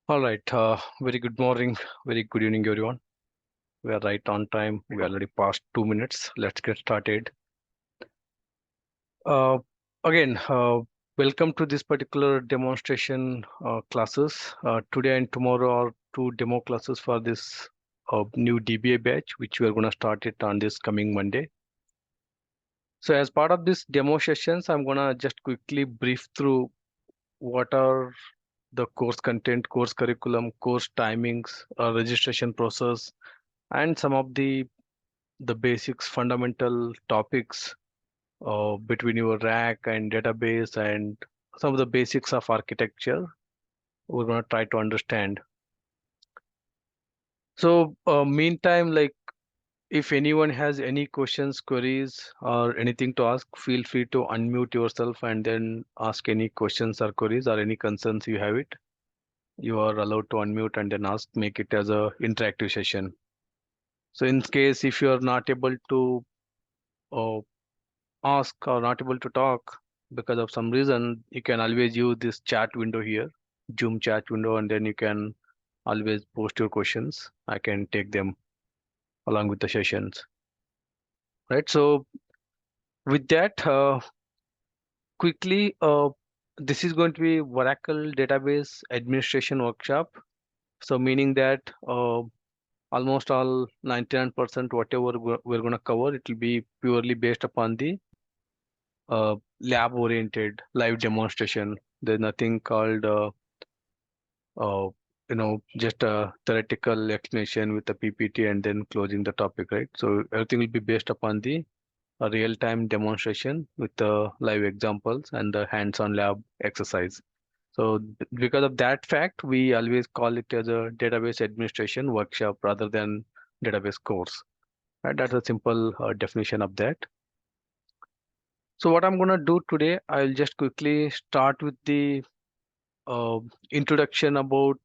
All right. Very good morning. Very good evening, everyone. We are right on time. We already passed 2 minutes. Let's get started. Uh, again, welcome to this particular demonstration classes. Today and tomorrow are two demo classes for this new DBA batch, which we are going to start it on this coming Monday. So as part of this demo sessions, I'm going to just quickly brief through what are the course content, course curriculum, course timings, registration process, and some of the basics, fundamental topics between your rack and database, and some of the basics of architecture. We're going to try to understand. So, meantime, like if anyone has any questions, queries, or anything to ask, feel free to unmute yourself and then ask any questions or queries or any concerns you have it. You are allowed to unmute and then ask, make it as a interactive session. So in case if you are not able to uh, ask or not able to talk because of some reason, you can always use this chat window here, Zoom chat window, and then you can always post your questions. I can take them along with the sessions, right? So with that, quickly, this is going to be Oracle database administration workshop. So meaning that almost all 99% whatever we're going to cover, it will be purely based upon the lab oriented live demonstration. There's nothing called uh, just a theoretical explanation with a PPT and then closing the topic, right? So everything will be based upon the real-time demonstration with the live examples and the hands-on lab exercise. So because of that fact, we always call it as a database administration workshop rather than database course. Right? That's a simple definition of that. So what I'm going to do today, I'll just quickly start with the uh, introduction about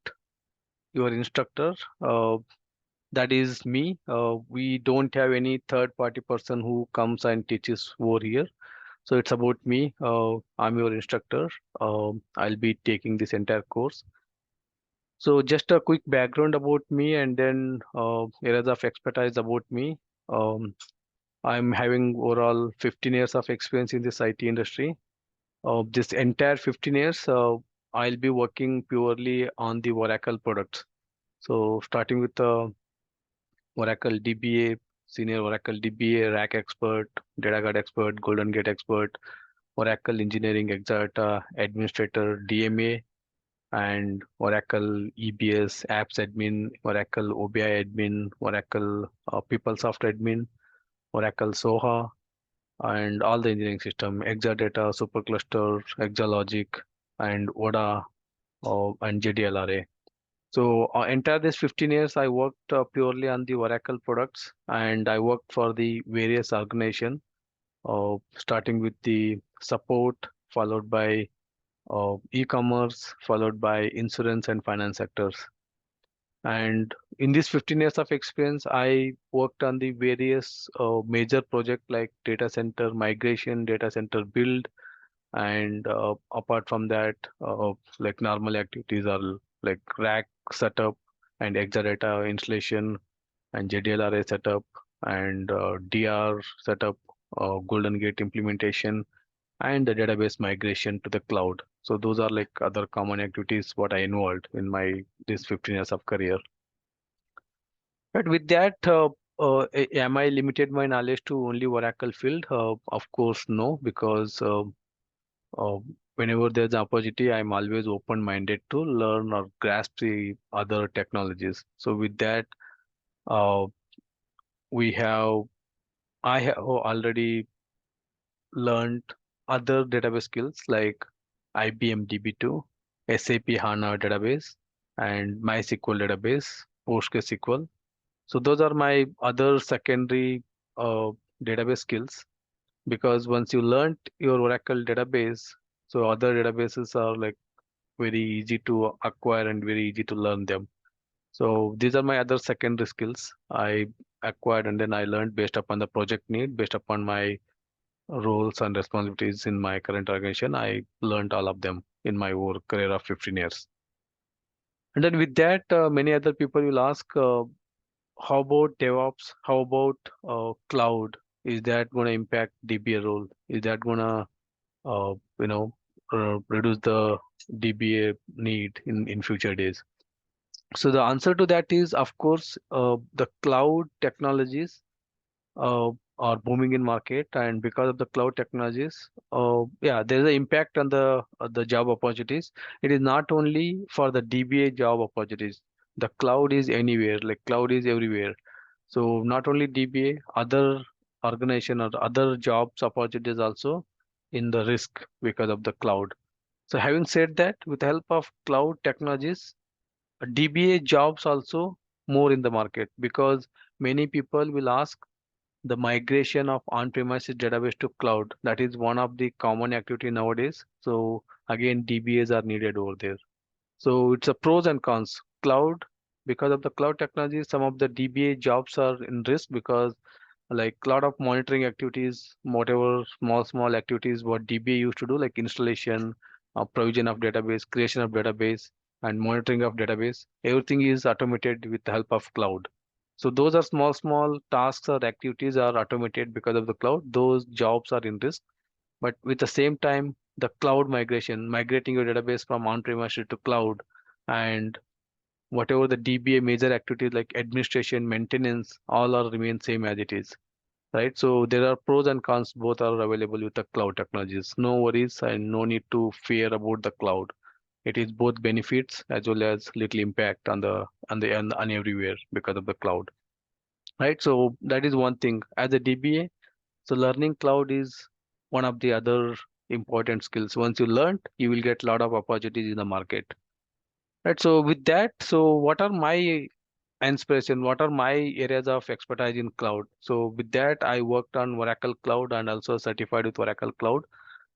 your instructor. That is me. We don't have any third party person who comes and teaches over here. So it's about me. I'm your instructor. I'll be taking this entire course. So just a quick background about me and then areas of expertise about me. Um, I'm having overall 15 years of experience in this IT industry. This entire 15 years, I'll be working purely on the Oracle products. So starting with Oracle DBA, senior Oracle DBA, rack expert, data guard expert, golden gate expert, Oracle engineering exerta, administrator, DMA, and Oracle EBS, apps admin, Oracle OBI admin, Oracle PeopleSoft admin, Oracle Soha, and all the engineering system, Exadata, Supercluster, Exalogic, and ODA, and JDLRA. So entire this 15 years, I worked purely on the Oracle products, and I worked for the various organization, starting with the support, followed by e-commerce, followed by insurance and finance sectors. And in this 15 years of experience, I worked on the various major project like data center migration, data center build, and apart from that, like normal activities are like rack setup and Exadata installation and JDLRA setup and DR setup, Golden Gate implementation, and the database migration to the cloud. So those are like other common activities what I involved in my this 15 years of career. But with that, am I limited my knowledge to only Oracle field? Of course, no, because uh, whenever there's an opportunity, I'm always open-minded to learn or grasp the other technologies. So with that, uh, we have I have already learned other database skills like IBM DB2, SAP HANA database, and MySQL database, PostgreSQL. So those are my other secondary uh, database skills because once you learned your Oracle database, so other databases are like very easy to acquire and very easy to learn them. So these are my other secondary skills I acquired and then I learned based upon the project need, based upon my roles and responsibilities in my current organization. I learned all of them in my work career of 15 years. And then with that, many other people will ask, how about DevOps? How about cloud? Is that going to impact DBA role? Is that going to, uh, you know, reduce the DBA need in future days? So the answer to that is, of course, the cloud technologies uh, are booming in market, and because of the cloud technologies, yeah, there's an impact on the job opportunities. It is not only for the DBA job opportunities. The cloud is anywhere, like cloud is everywhere. So not only DBA, other organization or other jobs opportunities also in the risk because of the cloud. So having said that, with the help of cloud technologies, DBA jobs also more in the market, because many people will ask the migration of on-premises database to cloud. That is one of the common activity nowadays. So again, DBAs are needed over there. So it's a pros and cons. Cloud, because of the cloud technology, some of the DBA jobs are in risk, because like a lot of monitoring activities, whatever small activities what DBA used to do, like installation, provision of database, creation of database, and monitoring of database, everything is automated with the help of cloud. So those are small tasks or activities are automated because of the cloud. Those jobs are in risk. But with the same time, the cloud migration, migrating your database from on-premises to cloud, and whatever the DBA major activities like administration, maintenance, all are remain same as it is, right? So there are pros and cons, both are available with the cloud technologies. No worries and no need to fear about the cloud. It is both benefits as well as little impact on everywhere because of the cloud, right? So that is one thing. As a DBA, so learning cloud is one of the other important skills. Once you learn, you will get a lot of opportunities in the market, right? So with that, so what are my inspiration, what are my areas of expertise in cloud? So with that, I worked on Oracle Cloud and also certified with Oracle Cloud.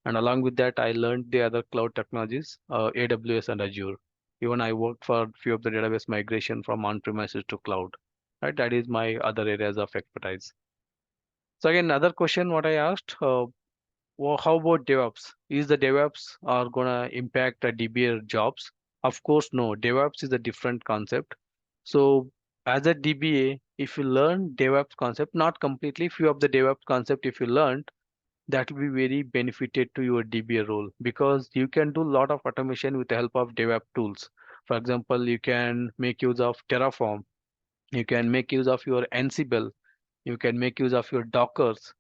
And along with that, I learned the other cloud technologies, AWS and Azure. Even I worked for few of the database migration from on-premises to cloud. Right, that is my other areas of expertise. So again, another question what I asked, well, how about DevOps? Is the DevOps are gonna impact the DBA jobs? Of course, no. DevOps is a different concept. So as a DBA, if you learn DevOps concept, not completely, few of the DevOps concept, if you learned, that will be very benefited to your DBA role, because you can do a lot of automation with the help of DevOps tools. For example, you can make use of Terraform, you can make use of your Ansible, you can make use of your Dockers.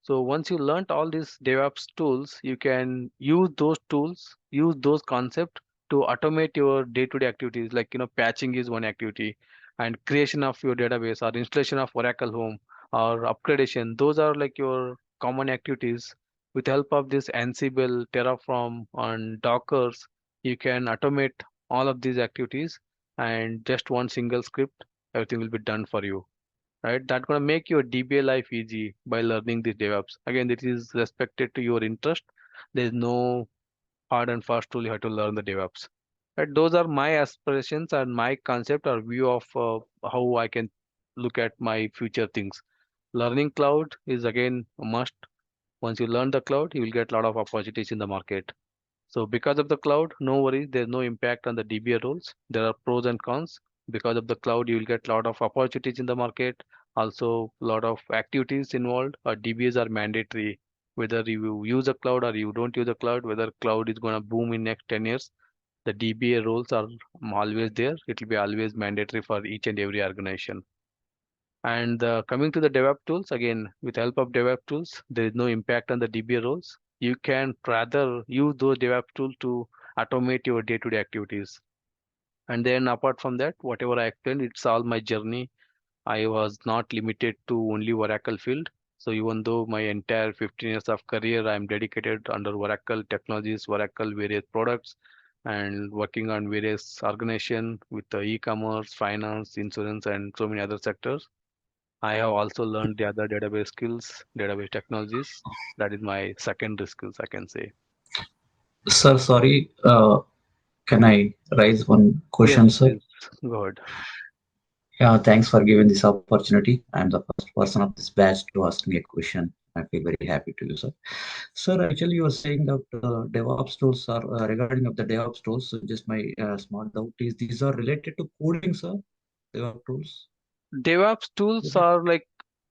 So once you learnt all these DevOps tools, you can use those tools, use those concepts to automate your day-to-day activities. Like, patching is one activity, and creation of your database or installation of Oracle Home or upgradation. Those are like your common activities. With help of this Ansible, Terraform, and Dockers, you can automate all of these activities, and just one single script, everything will be done for you, right? That's gonna make your DBA life easy by learning the DevOps. Again, this is respected to your interest. There's no hard and fast rule you have to learn the DevOps. Right? Those are my aspirations and my concept or view of how I can look at my future things. Learning cloud is again a must. Once you learn the cloud, you will get a lot of opportunities in the market. So because of the cloud, no worries, there's no impact on the DBA roles. There are pros and cons. Because of the cloud, you will get a lot of opportunities in the market. Also, a lot of activities involved. DBAs are mandatory. Whether you use a cloud or you don't use a cloud, whether cloud is going to boom in next 10 years, the DBA roles are always there. It will be always mandatory for each and every organization. And coming to the DevOps tools, again, with help of DevOps tools, there is no impact on the DBA roles. You can rather use those DevOps tools to automate your day-to-day activities. And then apart from that, whatever I explained, it's all my journey. I was not limited to only Oracle field. So even though my entire 15 years of career, I'm dedicated under Oracle technologies, Oracle various products, and working on various organization with the e-commerce, finance, insurance, and so many other sectors. I have also learned the other database skills, database technologies. That is my secondary skills, I can say. Sir, sorry, can I raise one Yes, question, sir? please. Go ahead. Yeah, thanks for giving this opportunity. I'm the first person of this batch to ask me a question. I feel very happy to you, sir. Sir, actually, you are saying that DevOps tools are regarding of the DevOps tools. So just my small doubt is these are related to coding, sir. DevOps tools. DevOps tools are like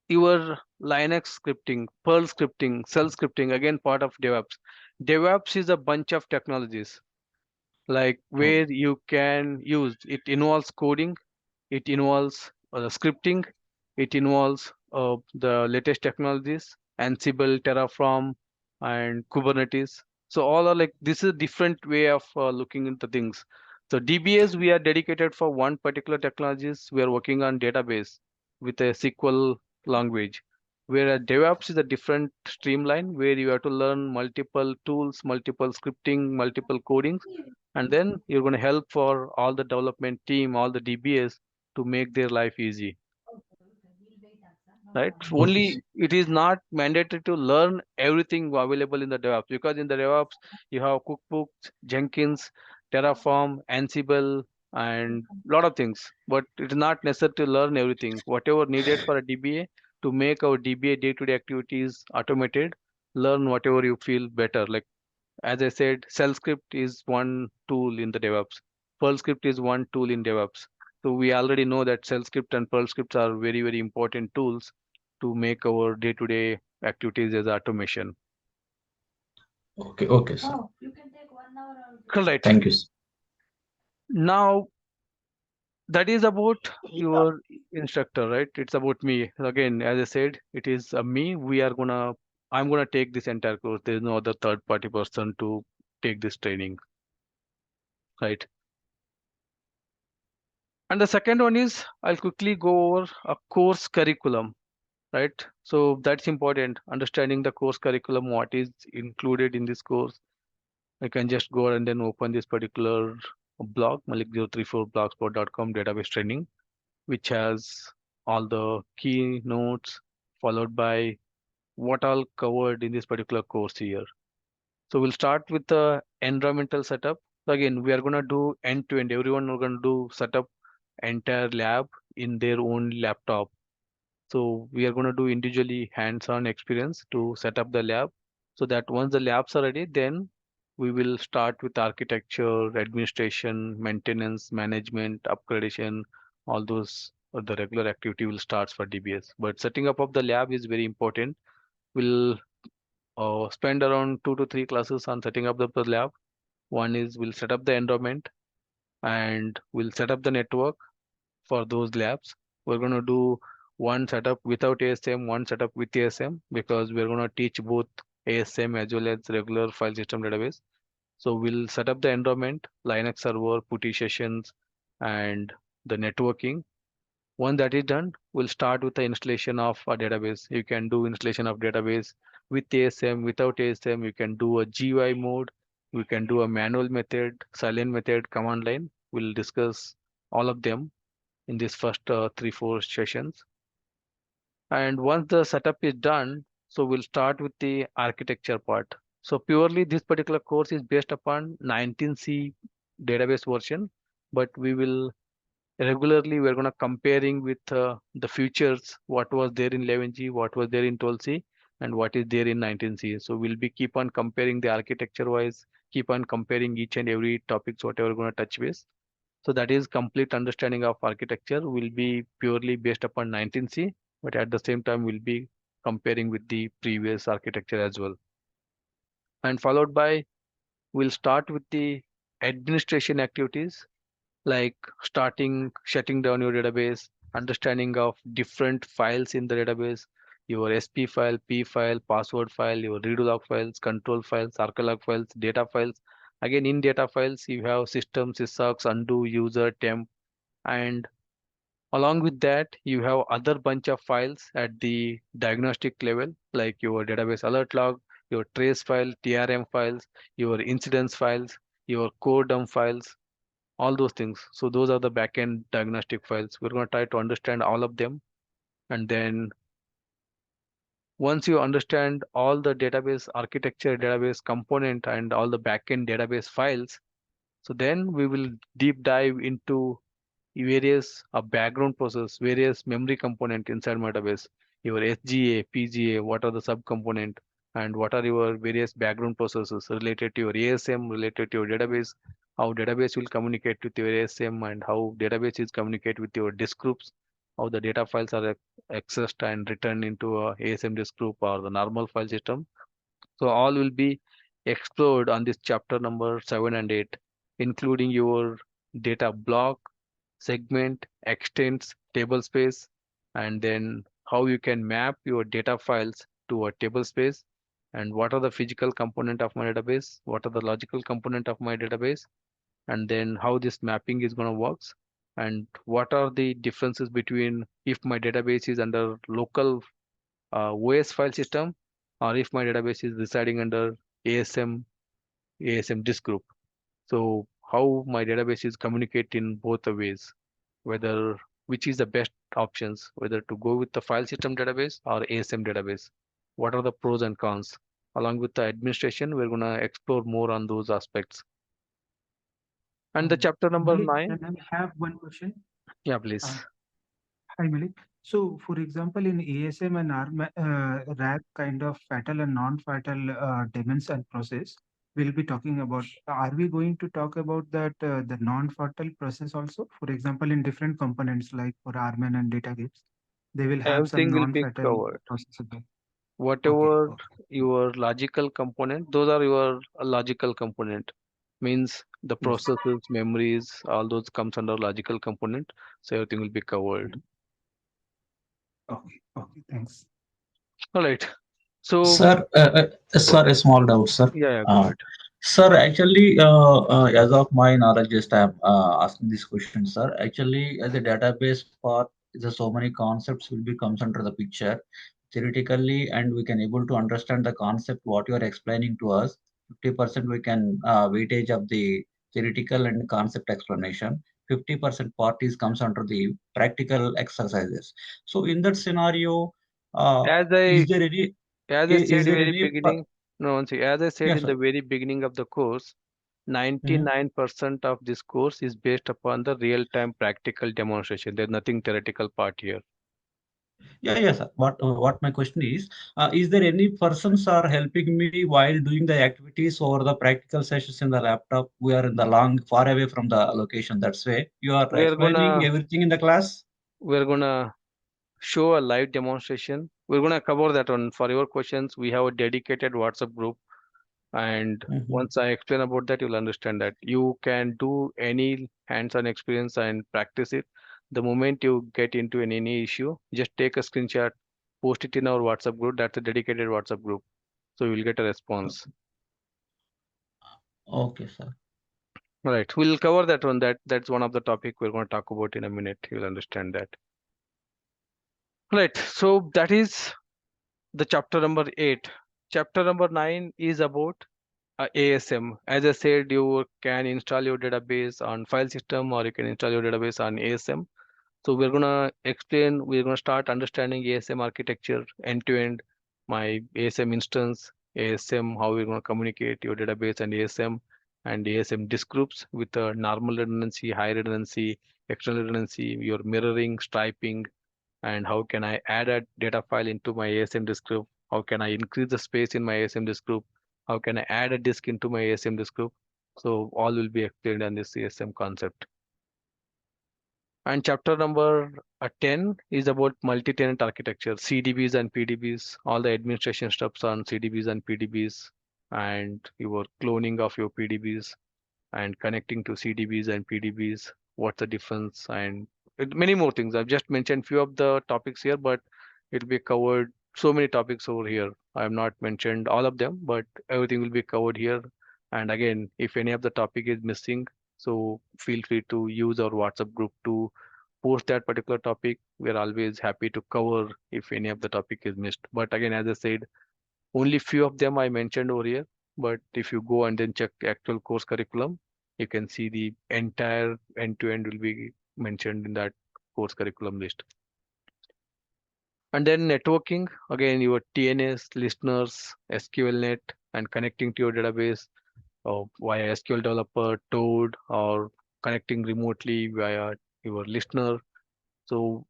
your Linux scripting, Perl scripting, Shell scripting, again part of DevOps. DevOps is a bunch of technologies like Oh, where you can use it involves coding, it involves scripting, it involves the latest technologies, Ansible, Terraform, and Kubernetes. So all are like this is a different way of looking into things. So DBAs we are dedicated for one particular technologies. We are working on database with a SQL language. Whereas DevOps is a different streamline where you have to learn multiple tools, multiple scripting, multiple codings, and then you're going to help for all the development team, all the DBAs to make their life easy, right? okay, Only it is not mandatory to learn everything available in the DevOps, because in the DevOps you have cookbooks, Jenkins, Terraform, Ansible, and lot of things. But it is not necessary to learn everything. Whatever needed for a DBA to make our DBA day-to-day activities automated, learn whatever you feel better. Like as I said, shell script is one tool in the DevOps. Perl script is one tool in DevOps. So we already know that shell script and Perl scripts are very, very important tools to make our day-to-day activities as automation. okay, okay, sir. Correct. Thank you, sir. Now that is about your instructor, right? It's about me. Again, as I said, it is me. I'm gonna take this entire course. There's no other third party person to take this training, right? And the second one is I'll quickly go over a course curriculum, right? So that's important. Understanding the course curriculum, what is included in this course. I can just go and then open this particular blog, malik034blogspot.com database training, which has all the key notes followed by what all covered in this particular course here. So we'll start with the environmental setup. So again, we are going to do end to end. Everyone are going to do setup entire lab in their own laptop. So we are going to do individually hands-on experience to set up the lab, so that once the labs are ready, then we will start with architecture, administration, maintenance, management, upgradation, all those the regular activity will start for DBS. But setting up of the lab is very important. We'll spend around 2 to 3 classes on setting up the lab. One is we'll set up the environment and we'll set up the network for those labs. We're going to do one setup without ASM, one setup with ASM, because we're going to teach both ASM as well as regular file system database. So we'll set up the environment, Linux server, PuTTY sessions, and the networking. Once that is done, we'll start with the installation of a database. You can do installation of database with ASM, without ASM. You can do a GUI mode. We can do a manual method, silent method, command line. We'll discuss all of them in this first 3 4 sessions. And once the setup is done, so we'll start with the architecture part. So purely this particular course is based upon 19C database version, but we will regularly we're going to comparing with the features, what was there in 11G, what was there in 12C, and what is there in 19C. So we'll be keep on comparing the architecture wise, keep on comparing each and every topics whatever we're going to touch base. So that is complete understanding of architecture will be purely based upon 19C, but at the same time we'll be comparing with the previous architecture as well. And followed by we'll start with the administration activities, like starting shutting down your database, understanding of different files in the database, your SP file, P file, password file, your redo log files, control files, arclog files, data files. Again, in data files, you have system, sysocs, undo, user, temp, and along with that, you have other bunch of files at the diagnostic level, like your database alert log, your trace file, TRM files, your incidents files, your core dump files, all those things. So those are the backend diagnostic files. We're going to try to understand all of them. And then once you understand all the database architecture, database component, and all the backend database files, so then we will deep dive into various background process, various memory component inside my database. your SGA, PGA, what are the subcomponent, and what are your various background processes related to your ASM, related to your database, how database will communicate with your ASM, and how database is communicate with your disk groups, how the data files are accessed and returned into a ASM disk group or the normal file system. So all will be explored on this chapter number 7 and 8, including your data block, segment, extents, table space, and then how you can map your data files to a table space, and what are the physical component of my database, what are the logical component of my database, and then how this mapping is going to works, and what are the differences between if my database is under local OS file system, or if my database is residing under ASM disk group. So how my database is communicate in both the ways, whether which is the best options, whether to go with the file system database or ASM database. What are the pros and cons? Along with the administration, we're gonna explore more on those aspects. And the chapter number Malik, 9, can I have one question? yeah, please. Uh, Hi, Malik. So, for example, in ASM and RAG kind of fatal and non-fatal demons and process, we'll be talking about. Are we going to talk about that the non-fatal process also? For example, in different components like for RMAN and data groups, they will have some Everything will be non-fatal covered. process as well. Okay, Whatever okay. your logical component, those are your logical component. Means the Yes. processes, memories, all those comes under logical component. So everything will be covered. Mhm. Okay, okay, thanks. All right. So Sir, sir, a small doubt, sir. yeah, yeah, go Uh, ahead. Sir, actually, as of my knowledge, just I'm asking this question, sir. Actually, as a database part, there's so many concepts will be comes under the picture theoretically, and we can able to understand the concept what you are explaining to us. 50% we can weightage of the theoretical and concept explanation. 50% part is comes under the practical exercises. So in that scenario, As is I there any as I said is there very any beginning, no, one second. As I said yes, in the sir. very beginning of the course, Mhm. 99% of this course is based upon the real-time practical demonstration. There's nothing theoretical part here. Yeah, yes, sir. What my question is there any persons are helping me while doing the activities or the practical sessions in the laptop? We are in the long, far away from the location. That's way you are We're explaining gonna everything in the class. we're gonna show a live demonstration. We're gonna cover that one. For your questions, we have a dedicated WhatsApp group, and Mhm. once I explain about that, you'll understand that you can do any hands-on experience and practice it. The moment you get into any issue, just take a screenshot, post it in our WhatsApp group. That's a dedicated WhatsApp group, so you'll get a response. Okay, sir. All right, we'll cover that one. That's one of the topic we're going to talk about in a minute. You'll understand that. Right, so that is the chapter number 8. Chapter number 9 is about ASM. As I said, you can install your database on file system or you can install your database on ASM. So we're gonna start understanding ASM architecture end to end, my ASM instance, ASM, how we're gonna communicate your database and ASM disk groups with normal redundancy, high redundancy, external redundancy, your mirroring, striping, and how can I add a data file into my ASM disk group? How can I increase the space in my ASM disk group? How can I add a disk into my ASM disk group? So all will be explained on this ASM concept. And chapter number 10 is about multi-tenant architecture, CDBs and PDBs, all the administration steps on CDBs and PDBs, and your cloning of your PDBs and connecting to CDBs and PDBs. What's the difference? And many more things. I've just mentioned few of the topics here, but it'll be covered so many topics over here. I have not mentioned all of them, but everything will be covered here. And again, if any of the topic is missing, so feel free to use our WhatsApp group to post that particular topic. We're always happy to cover if any of the topic is missed. But again, as I said, only few of them I mentioned over here. But if you go and then check the actual course curriculum, you can see the entire end to end will be mentioned in that course curriculum list. And then networking, again, your TNS, listeners, SQLnet, and connecting to your database via SQL developer, Toad, or connecting remotely via your listener. So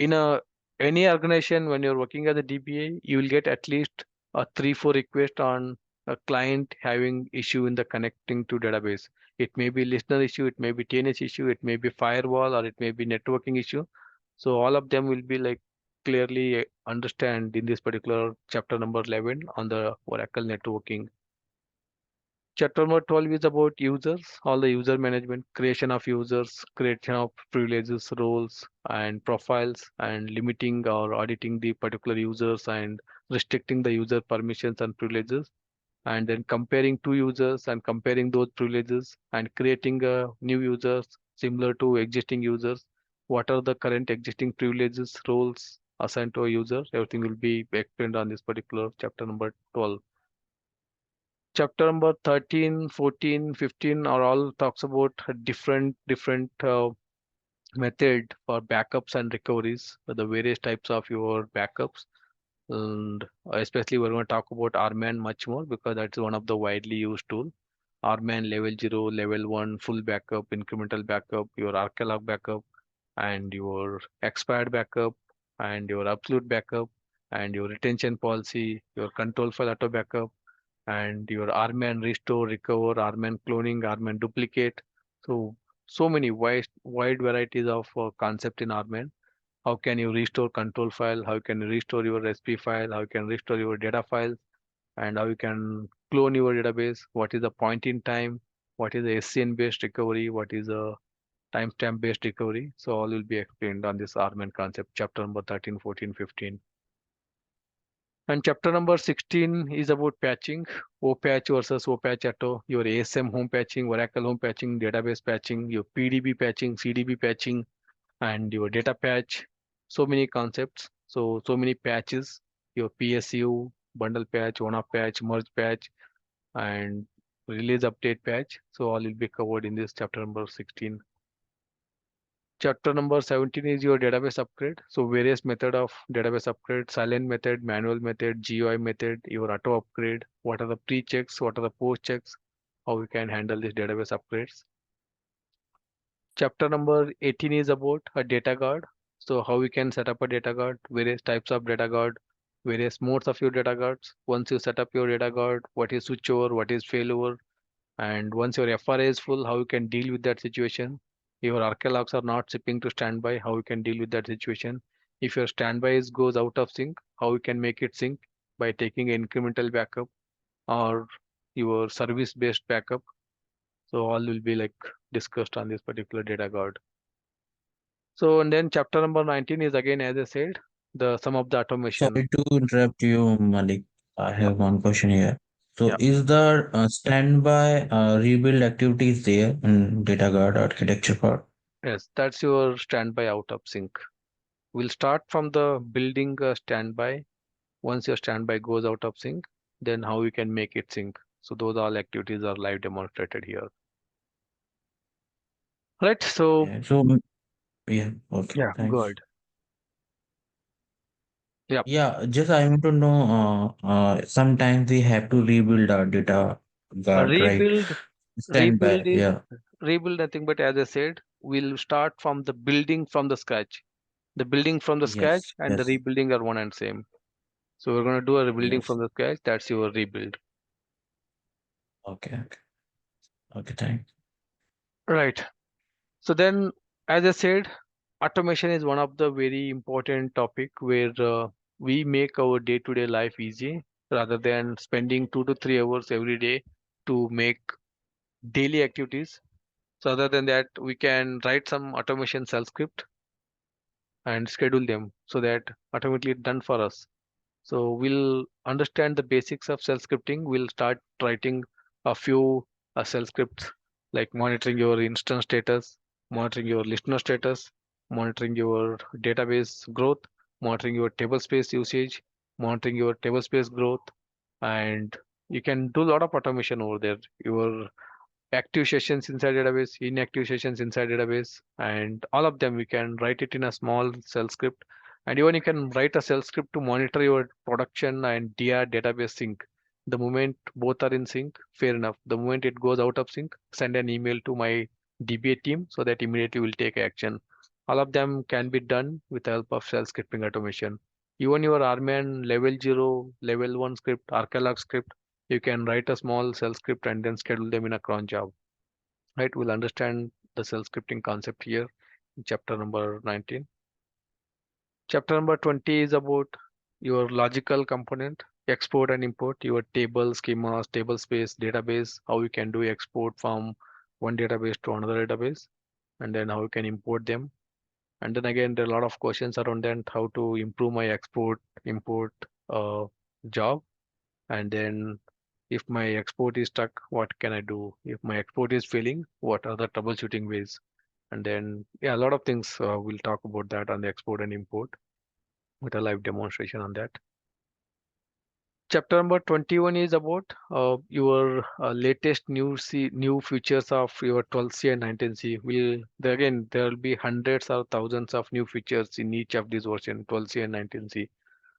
in a any organization, when you're working as a DBA, you will get at least a 3-4 request on a client having issue in the connecting to database. It may be listener issue, it may be TNS issue, it may be firewall, or it may be networking issue. So all of them will be like clearly understand in this particular chapter number 11 on the Oracle networking. Chapter number 12 is about users, all the user management, creation of users, creation of privileges, roles, and profiles, and limiting or auditing the particular users and restricting the user permissions and privileges, and then comparing two users and comparing those privileges and creating new users similar to existing users. What are the current existing privileges, roles assigned to a user? Everything will be explained on this particular chapter number 12. Chapter number 13, 14, 15 are all talks about a different method for backups and recoveries, the various types of your backups. And especially we're going to talk about rman much more because that's one of the widely used tool. rman level 0, level 1, full backup, incremental backup, your arcalog backup, and your expired backup, and your absolute backup, and your retention policy, your control file auto backup, and your rman restore, recover, rman cloning, rman duplicate. So many wide varieties of concept in rman. How can you restore control file, how can you restore your sp file, how you can restore your data files, and how you can clone your database, what is the point in time, what is the scn based recovery, what is a timestamp based recovery. So all will be explained on this rman concept, chapter number 13, 14, 15. And chapter number 16 is about patching, OPatch versus OPatch Auto, your ASM home patching, Oracle home patching, database patching, your PDB patching, CDB patching, and your data patch. So many concepts. So many patches, your PSU, bundle patch, one-off patch, merge patch, and release update patch. So all will be covered in this chapter number 16. Chapter number 17 is your database upgrade. So various method of database upgrade, silent method, manual method, GUI method, your auto upgrade, what are the pre-checks, what are the post-checks, how we can handle these database upgrades. Chapter number 18 is about a data guard. So how we can set up a data guard, various types of data guard, various modes of your data guards. Once you set up your data guard, what is switchover, what is failover, and once your FRA is full, how you can deal with that situation. Your archlogs are not shipping to standby, how you can deal with that situation. If your standby goes out of sync, how you can make it sync by taking an incremental backup or your service based backup. So all will be like discussed on this particular data guard. So and then chapter number 19 is again, as I said, the some of the automation. Sorry to interrupt you, Malik. I Yeah, have one question here. So, yeah. is the standby rebuild activities there in data guard architecture part? Yes, that's your standby out of sync. We'll start from the building a standby. Once your standby goes out of sync, then how you can make it sync. So those all activities are live demonstrated here. Right. So Yeah. So, yeah. Okay. yeah, Thanks. good. Yeah. Yeah. Just I want to know. Sometimes we have to rebuild our data A guard, right? rebuild, Standby. rebuild is Yeah. rebuild nothing but as I said, we'll start from the building from the scratch. The building from the scratch Yes. and the Yes. rebuilding are one and same. So we're gonna do a rebuilding Yes. from the scratch. That's your rebuild. Okay. Okay. Okay. Thanks. Right. So then, as I said, automation is one of the very important topic where we make our day-to-day life easy rather than spending 2 to 3 hours every day to make daily activities. So other than that, we can write some automation shell script and schedule them so that automatically done for us. So we'll understand the basics of shell scripting. We'll start writing a few shell scripts like monitoring your instance status, monitoring your listener status, monitoring your database growth, monitoring your table space usage, monitoring your table space growth, and you can do a lot of automation over there. Your active sessions inside database, inactive sessions inside database, and all of them we can write it in a small shell script. And even you can write a shell script to monitor your production and DR database sync. The moment both are in sync, fair enough. The moment it goes out of sync, send an email to my DBA team so that immediately we'll take action. All of them can be done with the help of shell scripting automation. Even your RMAN level 0, level 1 script, arcalog script, you can write a small shell script and then schedule them in a cron job. Right? We'll understand the shell scripting concept here in chapter number 19. Chapter number 20 is about your logical component, export and import, your table, schemas, table space, database, how you can do export from one database to another database, and then how you can import them. And then again, there are a lot of questions around that, how to improve my export, import job. And then if my export is stuck, what can I do? If my export is failing, what are the troubleshooting ways? And then, yeah, a lot of things we'll talk about that on the export and import with a live demonstration on that. Chapter number 21 is about your latest new features of your 12C and 19C. Again, there will be hundreds or thousands of new features in each of these versions, 12C and 19C.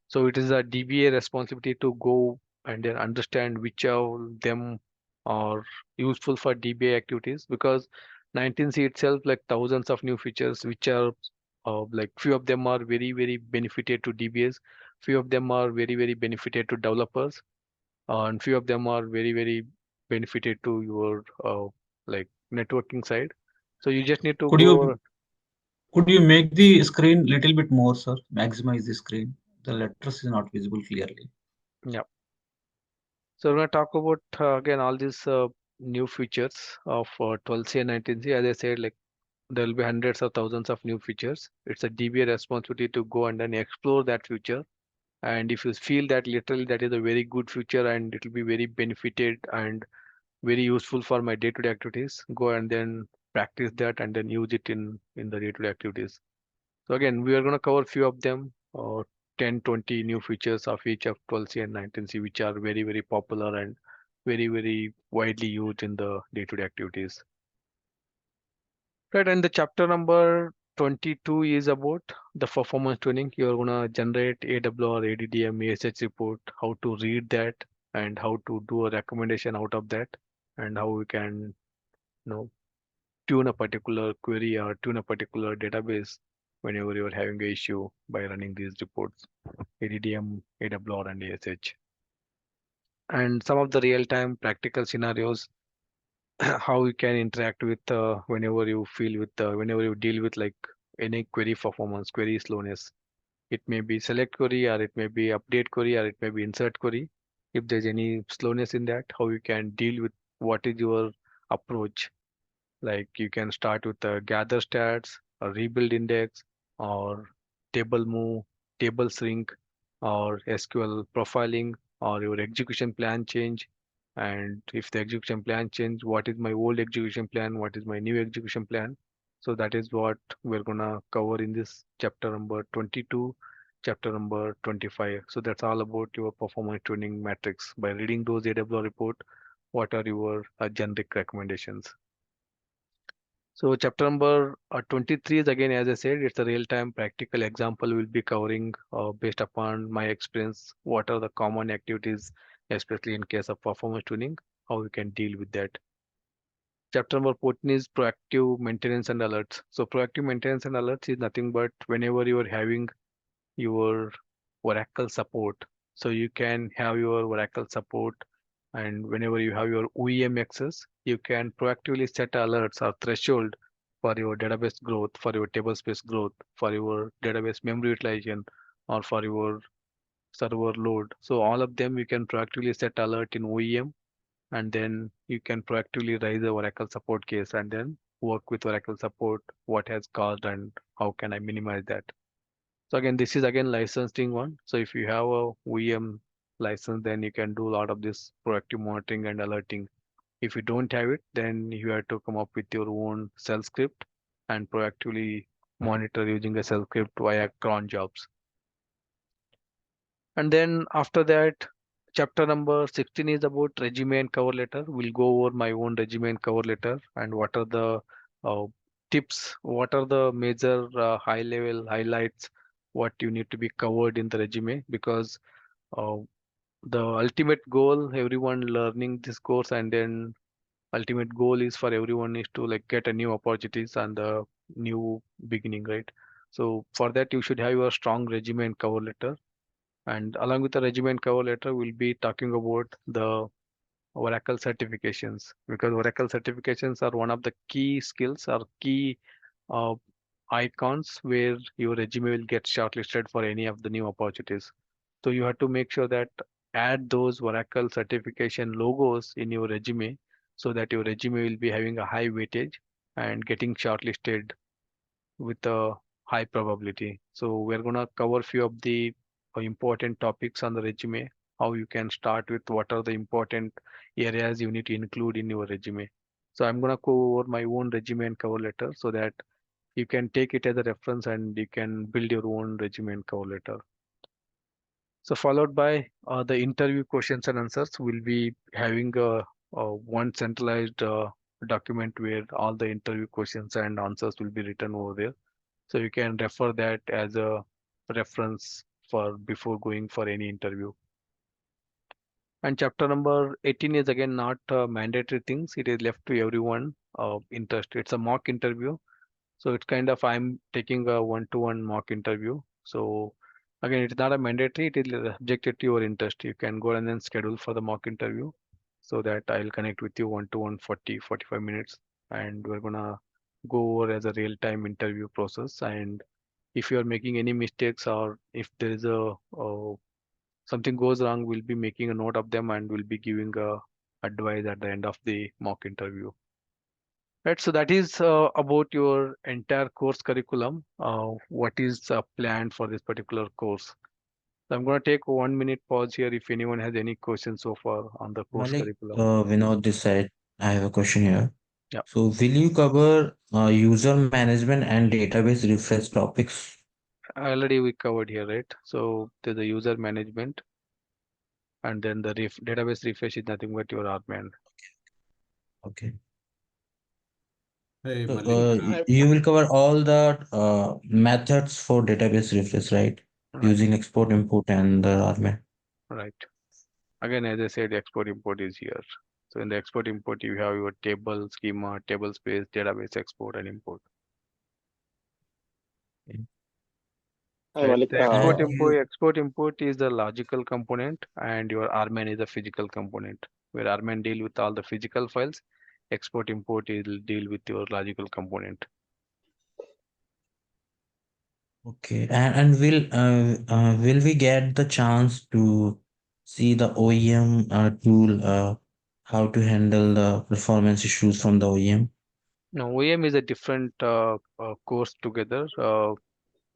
So it is a DBA responsibility to go and then understand which of them are useful for DBA activities, because 19C itself like thousands of new features which are like few of them are very benefited to DBAs, few of them are very benefited to developers, and few of them are very benefited to your like networking side. So you just need to Could you go. could you make the screen little bit more, sir? Maximize the screen. The letters is not visible clearly. Yeah. So we're going to talk about again all these new features of 12C and 19C. As I said, like there will be hundreds of thousands of new features. It's a DBA responsibility to go and then explore that feature. And if you feel that literally that is a very good feature and it will be very benefited and very useful for my day-to-day activities, go and then practice that and then use it in the day-to-day activities. So again, we are going to cover few of them, 10, 20 new features of each of 12C and 19C, which are very popular and very widely used in the day-to-day activities. Right, and the chapter number 22 is about the performance tuning. You're gonna generate AWR, ADDM, ASH report, how to read that and how to do a recommendation out of that, and how we can, you know, tune a particular query or tune a particular database whenever you're having an issue by running these reports, ADDM, AWR, and ASH. And some of the real-time practical scenarios, how you can interact with whenever you deal with like any query performance, query slowness. It may be select query or it may be update query or it may be insert query. If there's any slowness in that, how you can deal with, what is your approach. Like you can start with a gather stats, a rebuild index, or table move, table sync, or SQL profiling, or your execution plan change. And if the execution plan change, what is my old execution plan? What is my new execution plan? So that is what we're gonna cover in this chapter number 22, chapter number 25. So that's all about your performance tuning metrics. By reading those AWR report, what are your generic recommendations? So chapter number 23 is again, as I said, it's a real-time practical example we'll be covering based upon my experience. What are the common activities, especially in case of performance tuning, how we can deal with that. Chapter number 14 is proactive maintenance and alerts. So proactive maintenance and alerts is nothing but whenever you are having your Oracle support. So you can have your Oracle support, and whenever you have your OEM access, you can proactively set alerts or threshold for your database growth, for your table space growth, for your database memory utilization, or for your server load. So all of them you can proactively set alert in OEM, and then you can proactively raise the Oracle support case and then work with Oracle support, what has caused and how can I minimize that. So again, this is again licensing one. So if you have a VM license, then you can do a lot of this proactive monitoring and alerting. If you don't have it, then you have to come up with your own shell script and proactively monitor using a shell script via cron jobs. And then after that, chapter number 16 is about resume and cover letter. We'll go over my own resume and cover letter and what are the uh, tips, what are the major high level highlights, what you need to be covered in the resume, because uh, the ultimate goal, everyone learning this course and then ultimate goal is for everyone is to like get a new opportunities and the new beginning, right? So for that, you should have your strong resume and cover letter. And along with the resume and cover letter, we'll be talking about the Oracle certifications, because Oracle certifications are one of the key skills or key uh, icons where your resume will get shortlisted for any of the new opportunities. So you have to make sure that add those Oracle certification logos in your resume so that your resume will be having a high weightage and getting shortlisted with a high probability. So we're gonna cover few of the important topics on the resume, how you can start with what are the important areas you need to include in your resume. So I'm gonna go over my own resume and cover letter so that you can take it as a reference and you can build your own resume and cover letter. So followed by the interview questions and answers, we'll be having one centralized document where all the interview questions and answers will be written over there. So you can refer that as a reference for before going for any interview. And chapter number 18 is again not mandatory things. It is left to everyone interest. It's a mock interview. So it's kind of I'm taking a one-to-one mock interview. So again, it's not a mandatory. It is subjected to your interest. You can go and then schedule for the mock interview so that I'll connect with you one-to-one 45 minutes, and we're gonna go over as a real-time interview process. And if you are making any mistakes or if there is a something goes wrong, we'll be making a note of them and we'll be giving a advice at the end of the mock interview. Right, so that is about your entire course curriculum. What is planned for this particular course? So I'm going to take 1 minute pause here if anyone has any questions so far on the course Malik, curriculum. Vinod this side. I have a question here. Yeah, So, will you cover user management and database refresh topics? already we covered here, right? So there's the user management, and then the database refresh is nothing but your admin. Okay. Hey, So, Malik. you will cover all the methods for database refresh, right? Right, Using export, import, and the RMA. right. Again, as I said, export import is here. So in the export import, you have your table schema, table space, database export and import. Okay. Hi, Right. Malik. The And you, export import is the logical component and your RMAN is the physical component. Where RMAN deal with all the physical files, export import will deal with your logical component. okay, and will we get the chance to see the OEM tool, how to handle the performance issues from the OEM? Now, OEM is a different course together.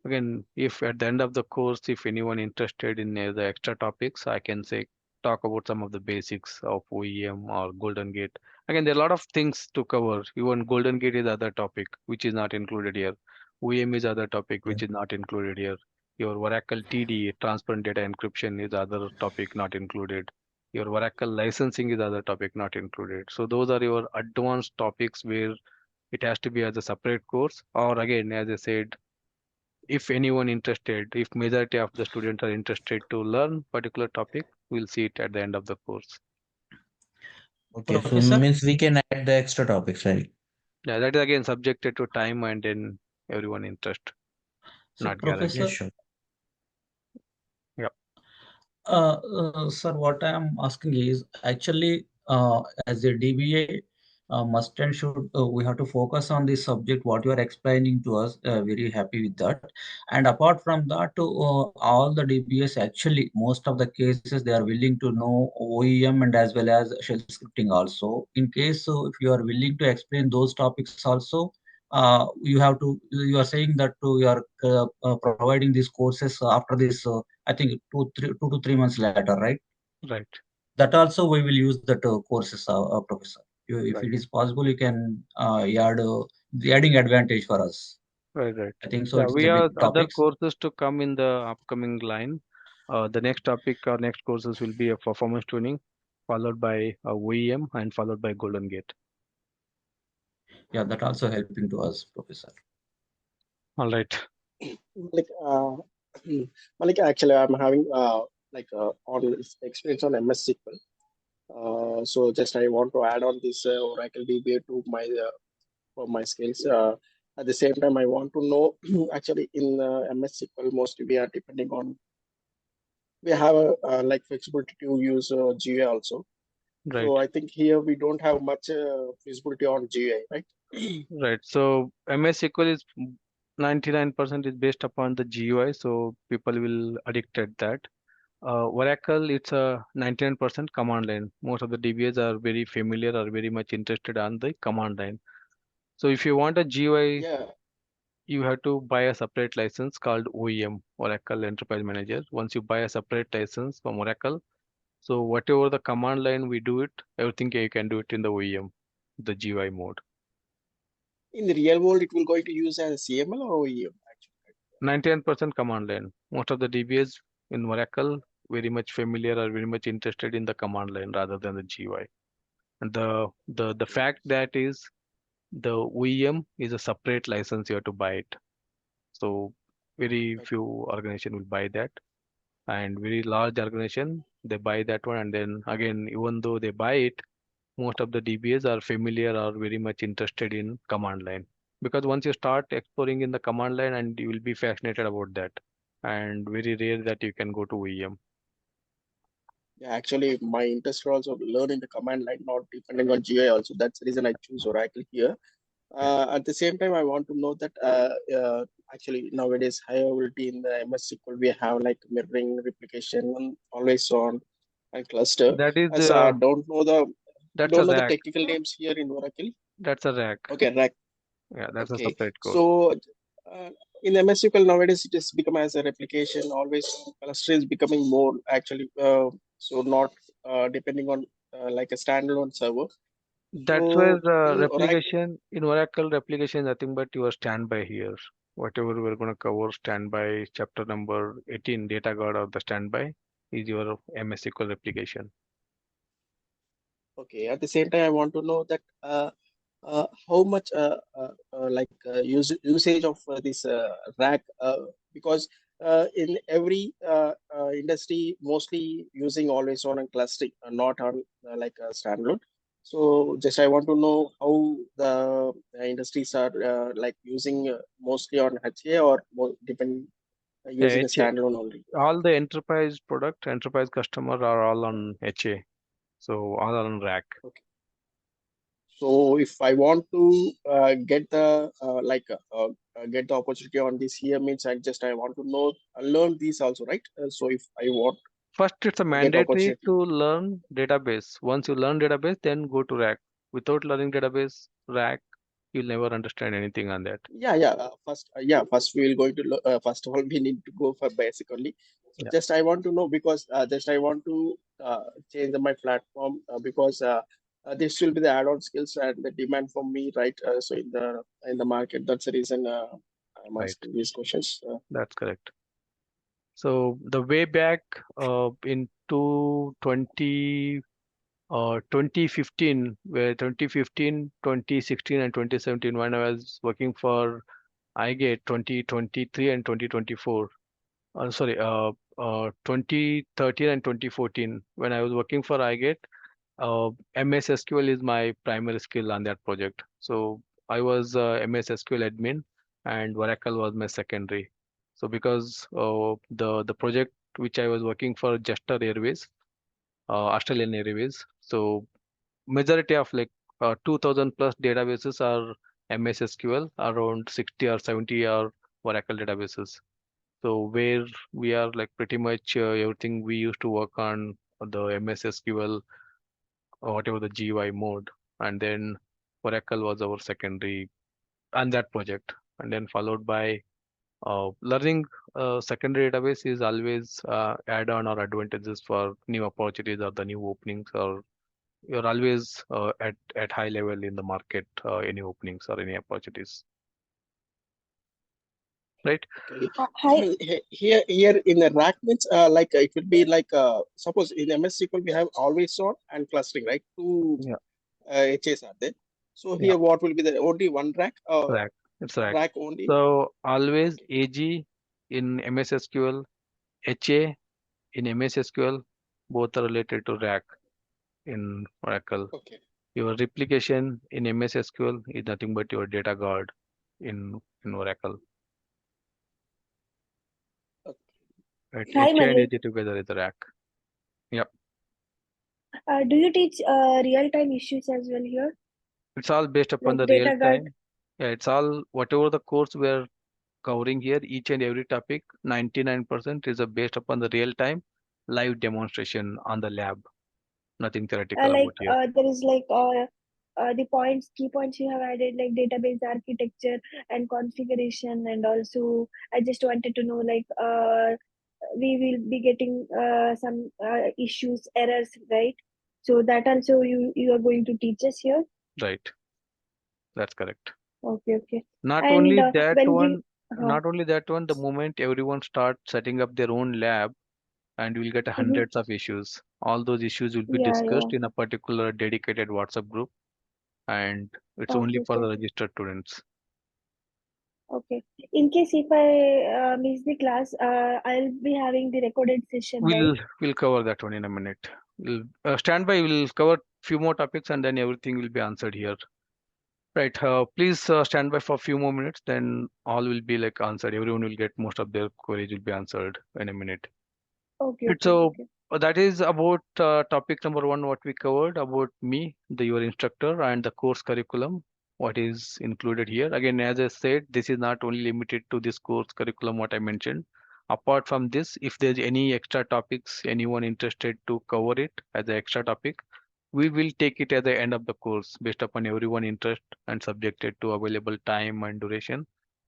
Again, if at the end of the course, if anyone interested in the extra topics, I can say talk about some of the basics of OEM or Golden Gate. Again, there are a lot of things to cover. Even Golden Gate is other topic which is not included here. OEM is other topic Yeah. which is not included here. Your Oracle TD, transparent data encryption, is other topic not included. Your Oracle licensing is other topic not included. So those are your advanced topics where it has to be as a separate course, or again, as I said, if anyone interested, if majority of the students are interested to learn particular topic, we'll see it at the end of the course. Okay, so Professor? means we can add the extra topics, right? Yeah, that is again subjected to time and then everyone interest, So, not Yeah, guaranteed. Professor, sure. Yeah, sir, what I am asking is actually, as a DBA, must and should we have to focus on this subject, what you are explaining to us. Very happy with that. And apart from that, all the DBAs actually, most of the cases, they are willing to know OEM and as well as shell scripting also. In case if you are willing to explain those topics also, you have to. You are saying that you are providing these courses after this. I think 2 to 3 months later, right? right, That also we will use that courses, Professor. If right, it is possible, you can add the adding advantage for us. right, right. I think so. Yeah, It is we a have big other topics. courses to come in the upcoming line. The next topic or next courses will be a performance tuning, followed by a OEM and followed by Golden Gate. Yeah, that also helping to us, Professor. All right. Malik, Malik, actually, I'm having on experience on MS SQL. So just I want to add on this Oracle DBA to my for my skills. At the same time, I want to know actually in MS SQL, mostly we are depending on, we have a like flexibility to use GUI also. Right. So I think here we don't have much feasibility on GUI, right? Right. So MS SQL is 99% is based upon the GUI, so people will addicted that. Oracle, it's a 99% command line. Most of the DBAs are very familiar or very much interested on the command line. So if you want a GUI, Yeah, you have to buy a separate license called OEM, Oracle Enterprise Manager. Once you buy a separate license from Oracle, so whatever the command line we do it, everything you can do it in the OEM, the GUI mode. in the real world, it will going to use as CML or OEM actually. 99% command line. Most of the DBAs in Oracle very much familiar or very much interested in the command line rather than the GUI. And the fact that is the OEM is a separate license, you have to buy it. So very Okay. few organization will buy that, and very large organization they buy that one, and then again even though they buy it, most of the DBAs are familiar or very much interested in command line, because once you start exploring in the command line and you will be fascinated about that, and very rare that you can go to OEM. Yeah, actually, my interest also learning the command line, not depending on GUI also. That's the reason I choose Oracle here. At the same time, I want to know that actually nowadays high availability in the MS SQL, we have like mirroring, replication, always on, and cluster. That is As I don't know that's a rack. technical names here in Oracle. That's a rack. Okay, rack. Yeah, that's a Okay, separate code. so in MS SQL nowadays it has become as a replication. Always cluster is becoming more actually. So not depending on like a standalone server. That's where So the in Oracle, replication in Oracle replication is nothing but your standby here. Whatever we're going to cover, standby chapter number 18, data guard of the standby is your MS SQL replication. okay. At the same time, I want to know that how much usage of this rack because in every industry mostly using always on and clustering, not on like a standalone. So just I want to know how the industries are like using mostly on HA or more depend Yeah, using a HA. standalone only. All the enterprise product, enterprise customer are all on HA. So all are on rack. Okay. So if I want to get the get the opportunity on this here means I want to know learn these also, right? So if I want First, it's a to get mandatory opportunity, to learn database. Once you learn database, then go to rack. Without learning database, rack, you'll never understand anything on that. first we will going to first of all we need to go for basic only. So Yeah, just I want to know because just I want to change my platform because this will be the add-on skills and the demand for me, right? So in the market, that's the reason I'm right. asking these questions. That's correct. So the way back in 2015, where 2015, 2016, and 2017, when I was working for iGate 2023 and 2024. Sorry, 2013 and 2014, when I was working for iGate, MS SQL is my primary skill on that project. So I was MS SQL admin, and Oracle was my secondary. So because the project which I was working for, Jester Airways, Australian Airways, so majority of like 2000 plus databases are MS SQL, around 60 or 70 are Oracle databases. So where we are like pretty much everything we used to work on the MS SQL or whatever the GUI mode, and then Oracle was our secondary on that project, and then followed by learning secondary database is always add-on or advantages for new opportunities or the new openings, or you're always at high level in the market, any openings or any opportunities, right? Okay. Hi. Here in the rack means like it will be like suppose in MS SQL we have always on and clustering, right? Two Yeah, HAs are there. So yeah, here what will be the only one rack rack. It's rack. rack only? So always Okay. AG in MS SQL, HA in MS SQL, both are related to rack in Oracle. Okay. Your replication in MS SQL is nothing but your data guard. in Oracle. Right, Hi, HA and Malik. AJ together is a rack. Yep. Do you teach real-time issues as well here? It's all based upon Like the real data guard? time. Yeah, it's all whatever the course we're covering here, each and every topic, 99% is based upon the real time live demonstration on the lab. Nothing theoretical about here. There is the key points you have added, like database architecture and configuration, and also I just wanted to know we will be getting some issues, errors, right? So that also you are going to teach us here. Right. That's correct. Okay. Not And only that when one, we not only that one, the moment everyone starts setting up their own lab, and we'll get hundreds of issues. All those issues will be yeah. discussed in a particular dedicated WhatsApp group, and it's only for the Okay. registered students. Okay. In case if I miss the class, I'll be having the recorded session, right? We'll cover that one in a minute. We'll stand by. We'll cover few more topics, and then everything will be answered here. Right. Please stand by for a few more minutes. Then all will be like answered. Everyone will get most of their queries will be answered in a minute. Okay. Right, so that is about topic number one, what we covered about me, your instructor, and the course curriculum, what is included here. Again, as I said, this is not only limited to this course curriculum, what I mentioned. Apart from this, if there's any extra topics, anyone interested to cover it as an extra topic, we will take it at the end of the course based upon everyone interest and subjected to available time and duration.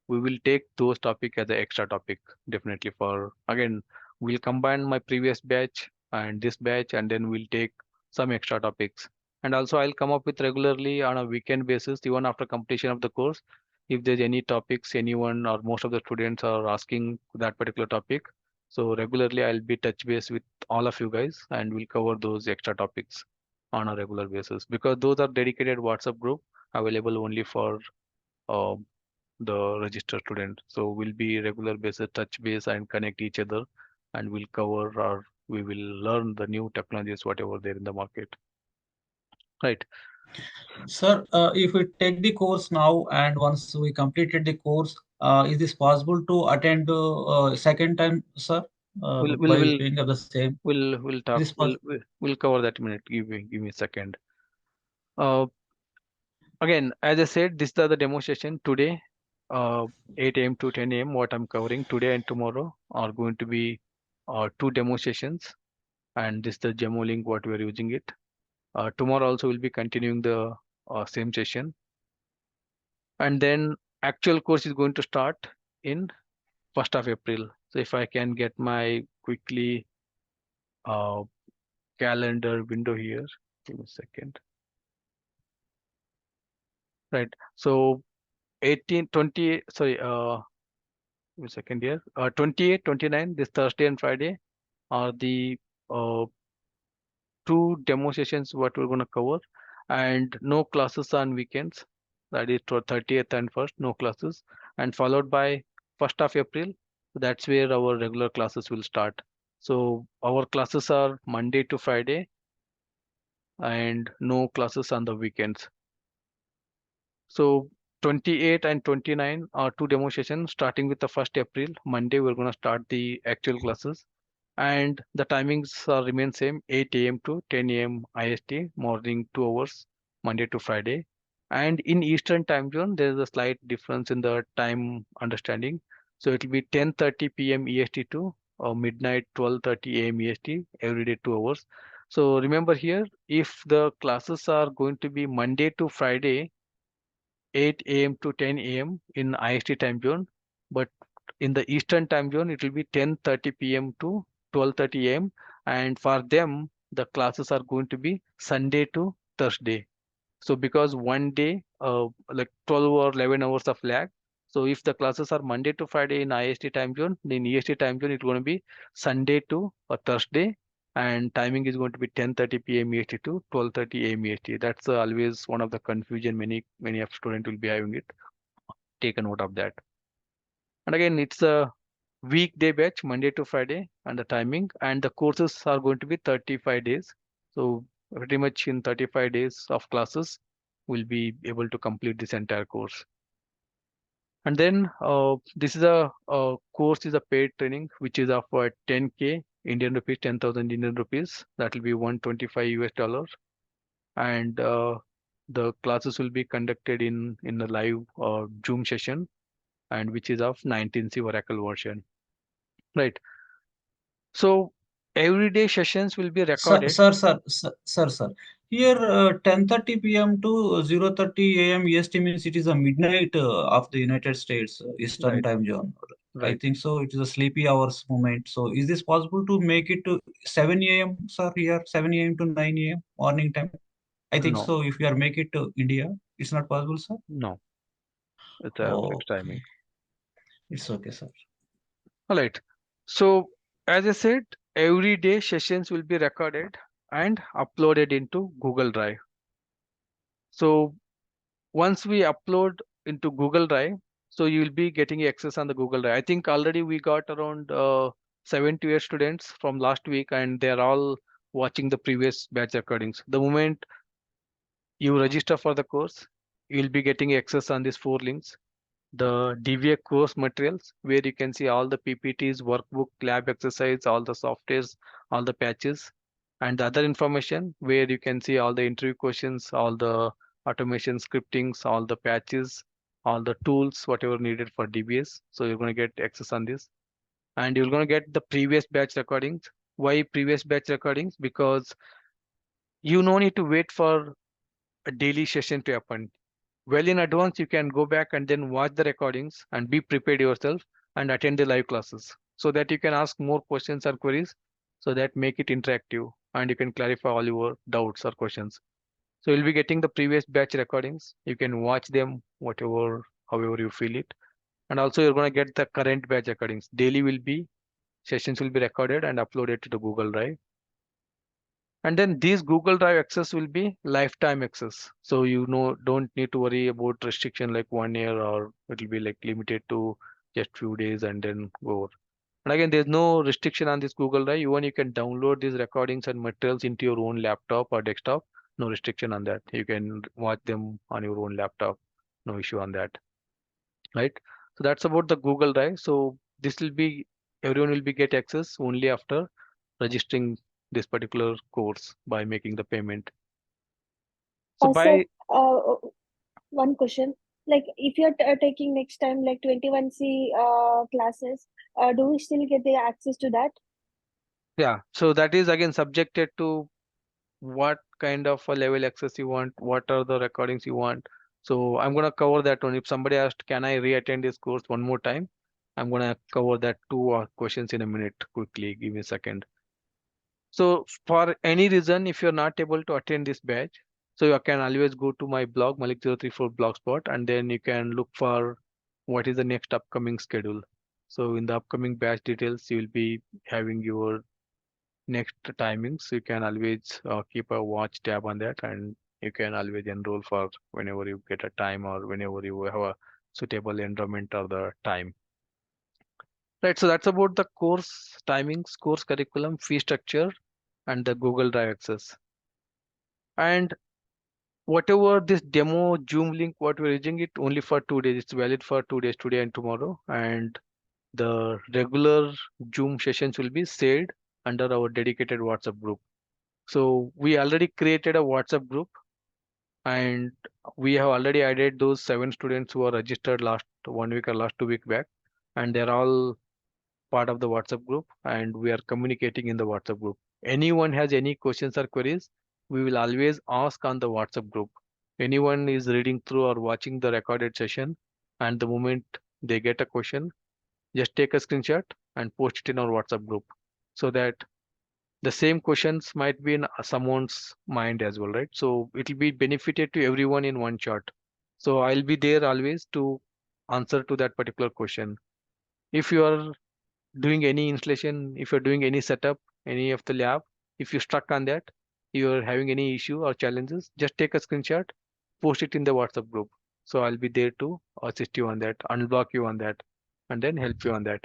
We will take those topic as an extra topic, definitely. For again, we'll combine my previous batch and this batch, and then we'll take some extra topics. And also I'll come up with regularly on a weekend basis, even after completion of the course. If there's any topics, anyone or most of the students are asking that particular topic, so regularly I'll be touch base with all of you guys, and we'll cover those extra topics on a regular basis, because those are dedicated WhatsApp group available only for uh, the registered student. So we'll be regular basis touch base and connect each other, and we'll cover or we will learn the new technologies whatever there in the market. Right. Sir, if we take the course now and once we completed the course, is this possible to attend second time, sir, We'll we'll by we'll paying of the same? we'll Is talk. this possible? We'll cover that in a minute. Give me a second. Uh, Again, as I said, this is the demo session today. 8 a.m. to 10 a.m. What I'm covering today and tomorrow are going to be two demo sessions, and this is the demo link what we're using it. Tomorrow also will be continuing the same session, and then actual course is going to start in 1st of April. So if I can get my quickly uh, calendar window here, give me a second. Right. So 18, 20, sorry, give me a second here. 28, 29, this Thursday and Friday are the uh, two demo sessions what we're going to cover, and no classes on weekends. That is 30th and 1st, no classes, and followed by 1st of April. That's where our regular classes will start. So our classes are Monday to Friday, and no classes on the weekends. So 28 and 29 are two demo sessions starting with the 1st April. Monday, we're going to start the actual classes, and the timings remain same, 8 a.m. to 10 a.m. IST, morning 2 hours, Monday to Friday. And in Eastern time zone, there's a slight difference in the time understanding. So it will be 10:30 p.m. EST to midnight 12:30 a.m. EST, every day 2 hours. So remember here, if the classes are going to be Monday to Friday, 8 a.m. to 10 a.m. in IST time zone, but in the Eastern time zone, it will be 10:30 p.m. to 12:30 a.m. And for them, the classes are going to be Sunday to Thursday. So because one day, like 12 or 11 hours of lag. So if the classes are Monday to Friday in IST time zone, then EST time zone, it's going to be Sunday to Thursday, and timing is going to be 10:30 p.m. EST to 12:30 a.m. EST. That's always one of the confusion many of students will be having it. Take a note of that. And again, it's a weekday batch, Monday to Friday, and the timing and the courses are going to be 35 days. So pretty much in 35 days of classes, we'll be able to complete this entire course. And then this is a course is a paid training which is of 10K Indian rupees, 10,000 Indian rupees. That will be 125 US dollars. And the classes will be conducted in a live Zoom session, and which is of 19C Oracle version, right? So everyday sessions will be Sir, recorded. sir. Here, 10:30 p.m. to 0:30 a.m. EST means it is a midnight of the United States Eastern Right, time zone. I right. think so. It is a sleepy hours moment. So, is this possible to make it to 7 a.m. sir? Here, 7 a.m. to 9 a.m. morning time. I think No, so. If you are make it to India, it's not possible, sir. no, it's a fixed Okay, timing. it's okay, sir. All right. So as I said, everyday sessions will be recorded and uploaded into Google Drive. So once we upload into Google Drive, so you will be getting access on the Google Drive. I think already we got around 7 to 8 students from last week, and they're all watching the previous batch recordings. The moment you register for the course, you'll be getting access on these 4 links. The DVA course materials, where you can see all the PPTs, workbook, lab exercise, all the softwares, all the patches, and the other information where you can see all the interview questions, all the automation scriptings, all the patches, all the tools, whatever needed for DBS. So you're going to get access on this, and you're going to get the previous batch recordings. Why previous batch recordings? Because you no need to wait for a daily session to happen. Well in advance, you can go back and then watch the recordings and be prepared yourself and attend the live classes so that you can ask more questions or queries, so that make it interactive and you can clarify all your doubts or questions. So you'll be getting the previous batch recordings. You can watch them whatever, however you feel it. And also you're going to get the current batch recordings. Daily will be sessions will be recorded and uploaded to the Google Drive. And then these Google Drive access will be lifetime access. So don't need to worry about restriction like 1 year, or it will be like limited to just few days and then go over. And again, there's no restriction on this Google Drive. Even you can download these recordings and materials into your own laptop or desktop. No restriction on that. You can watch them on your own laptop. No issue on that, right? So that's about the Google Drive. So this will be everyone will be get access only after registering this particular course by making the payment. So Sir, by one question. Like, if you're taking next time like 21C classes, do we still get the access to that? yeah, so that is again subjected to what kind of a level access you want, what are the recordings you want. So I'm gonna cover that one. If somebody asked, can I re-attend this course one more time? I'm gonna cover that two questions in a minute quickly. Give me a second. So for any reason, if you're not able to attend this batch, so you can always go to my blog, Malik034 blogspot, and then you can look for what is the next upcoming schedule. So in the upcoming batch details, you will be having your next timings. You can always keep a watch tab on that, and you can always enroll for whenever you get a time or whenever you have a suitable enrollment or the time. Right, so that's about the course timings, course curriculum, fee structure, and the Google Drive access. And whatever this demo Zoom link, what we're using it only for 2 days. It's valid for 2 days, today and tomorrow. And the regular Zoom sessions will be shared under our dedicated WhatsApp group. So we already created a WhatsApp group, and we have already added those 7 students who are registered last 1 week or last 2 week back, and they're all part of the WhatsApp group, and we are communicating in the WhatsApp group. Anyone has any questions or queries, we will always ask on the WhatsApp group. Anyone is reading through or watching the recorded session, and the moment they get a question, just take a screenshot and post it in our WhatsApp group, so that the same questions might be in someone's mind as well, right? So it will be benefited to everyone in one shot. So I'll be there always to answer to that particular question. If you are doing any installation, if you're doing any setup, any of the lab, if you're stuck on that, you're having any issue or challenges, just take a screenshot, post it in the WhatsApp group. So I'll be there to assist you on that, unblock you on that, and then help you on that.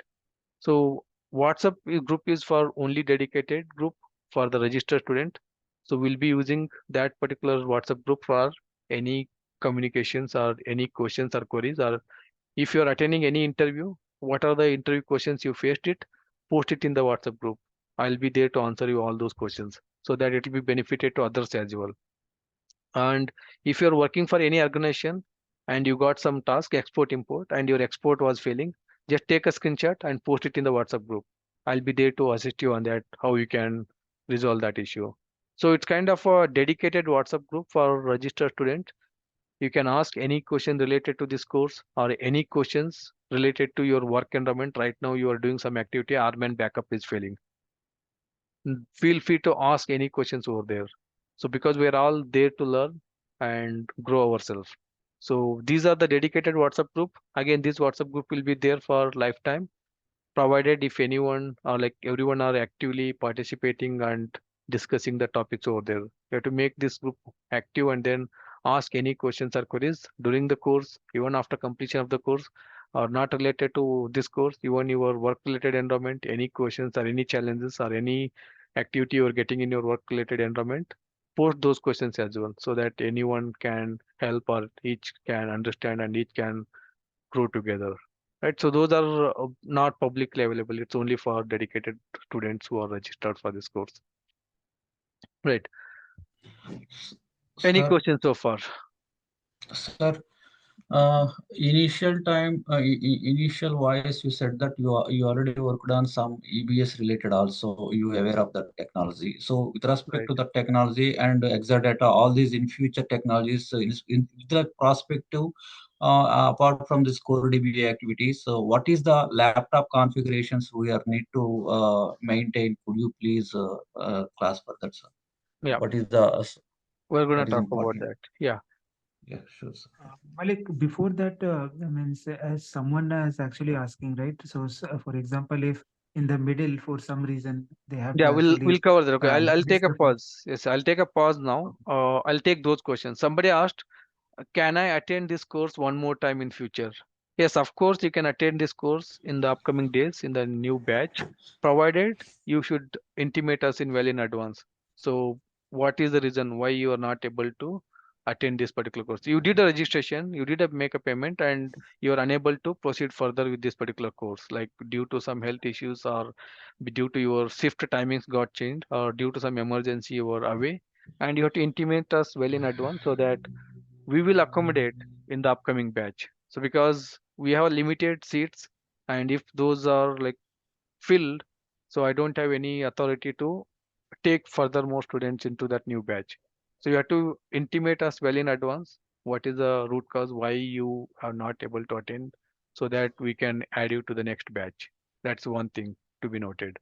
So WhatsApp group is for only dedicated group for the registered student. So we'll be using that particular WhatsApp group for any communications or any questions or queries, or If you're attending any interview, what are the interview questions you faced it, post it in the WhatsApp group. I'll be there to answer you all those questions so that it will be benefited to others as well. And if you're working for any organization and you got some task, export import, and your export was failing, just take a screenshot and post it in the WhatsApp group. I'll be there to assist you on that, how you can resolve that issue. So it's kind of a dedicated WhatsApp group for registered students. You can ask any question related to this course or any questions related to your work environment. Right now you are doing some activity, Arman backup is failing. Feel free to ask any questions over there. So because we are all there to learn and grow ourselves. So these are the dedicated WhatsApp group. Again, this WhatsApp group will be there for lifetime, provided if anyone or like everyone are actively participating and discussing the topics over there. You have to make this group active and then ask any questions or queries during the course, even after completion of the course, or not related to this course, even your work related environment, any questions or any challenges or any activity you are getting in your work related environment, post those questions as well so that anyone can help or each can understand and each can grow together. Right, so those are not publicly available. It's only for dedicated students who are registered for this course. Right. Any Sir, questions so far? sir, initial time, initial wise, you said that you already worked on some EBS related also. You aware of that technology. So with respect Right. to the technology and Exadata, all these in future technologies, in the perspective, apart from this core DB activities, so what is the laptop configurations we are need to maintain? Could you please class for that, sir? Yeah, What is the we're gonna what is talk about important? that. Yeah. Yeah, sure, sir. Malik, before that, I mean, as someone is actually asking, right? So, for example, if in the middle, for some reason, they have to Yeah, we'll actually cover that. Okay, I'll miss take a the call. pause. Yes, I'll take a pause now. I'll take those questions. Somebody asked, can I attend this course one more time in future? Yes, of course, you can attend this course in the upcoming days in the new batch, provided you should intimate us in well in advance. So, what is the reason why you are not able to attend this particular course? You did a registration, you did a make a payment, and you are unable to proceed further with this particular course, like due to some health issues or due to your shift timings got changed or due to some emergency you were away, and you have to intimate us well in advance so that we will accommodate in the upcoming batch. So because we have limited seats and if those are like filled, so I don't have any authority to take further more students into that new batch. So you have to intimate us well in advance. What is the root cause why you are not able to attend so that we can add you to the next batch. That's one thing to be noted.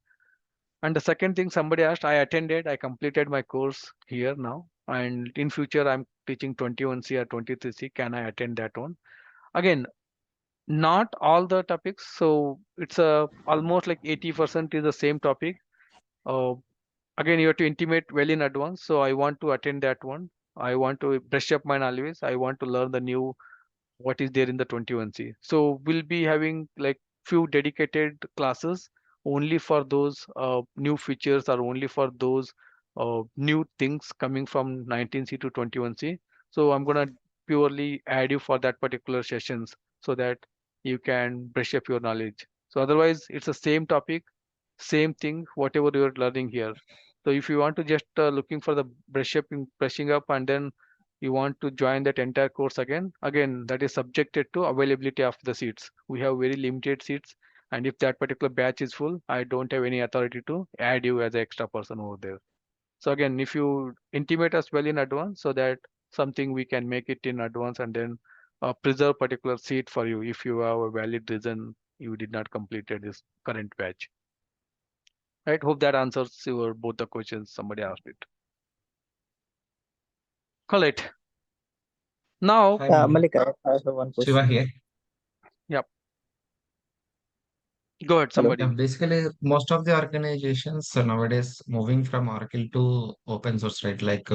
And the second thing somebody asked, I attended, I completed my course here now. And in future, I'm teaching 21C or 23C. Can I attend that one? Again, not all the topics. So it's almost like 80% is the same topic. Uh, Again, you have to intimate well in advance. So I want to attend that one. I want to brush up my knowledge. I want to learn the new what is there in the 21C. So we'll be having like few dedicated classes only for those new features or only for those new things coming from 19C to 21C. So I'm gonna purely add you for that particular sessions so that you can brush up your knowledge. So otherwise it's the same topic, same thing, whatever you're learning here. So if you want to just looking for the brushing up and then you want to join that entire course again that is subjected to availability of the seats. We have very limited seats, and if that particular batch is full, I don't have any authority to add you as an extra person over there. So again, if you intimate us well in advance so that something we can make it in advance and then preserve particular seat for you if you have a valid reason you did not completed this current batch. Right, hope that answers your both the questions somebody asked it. Correct. Now, Hi, Malik. Malik, I have one Shiva question. here. yeah, go ahead Hello. Yeah, somebody. basically, most of the organizations nowadays moving from Oracle to open source, right? Like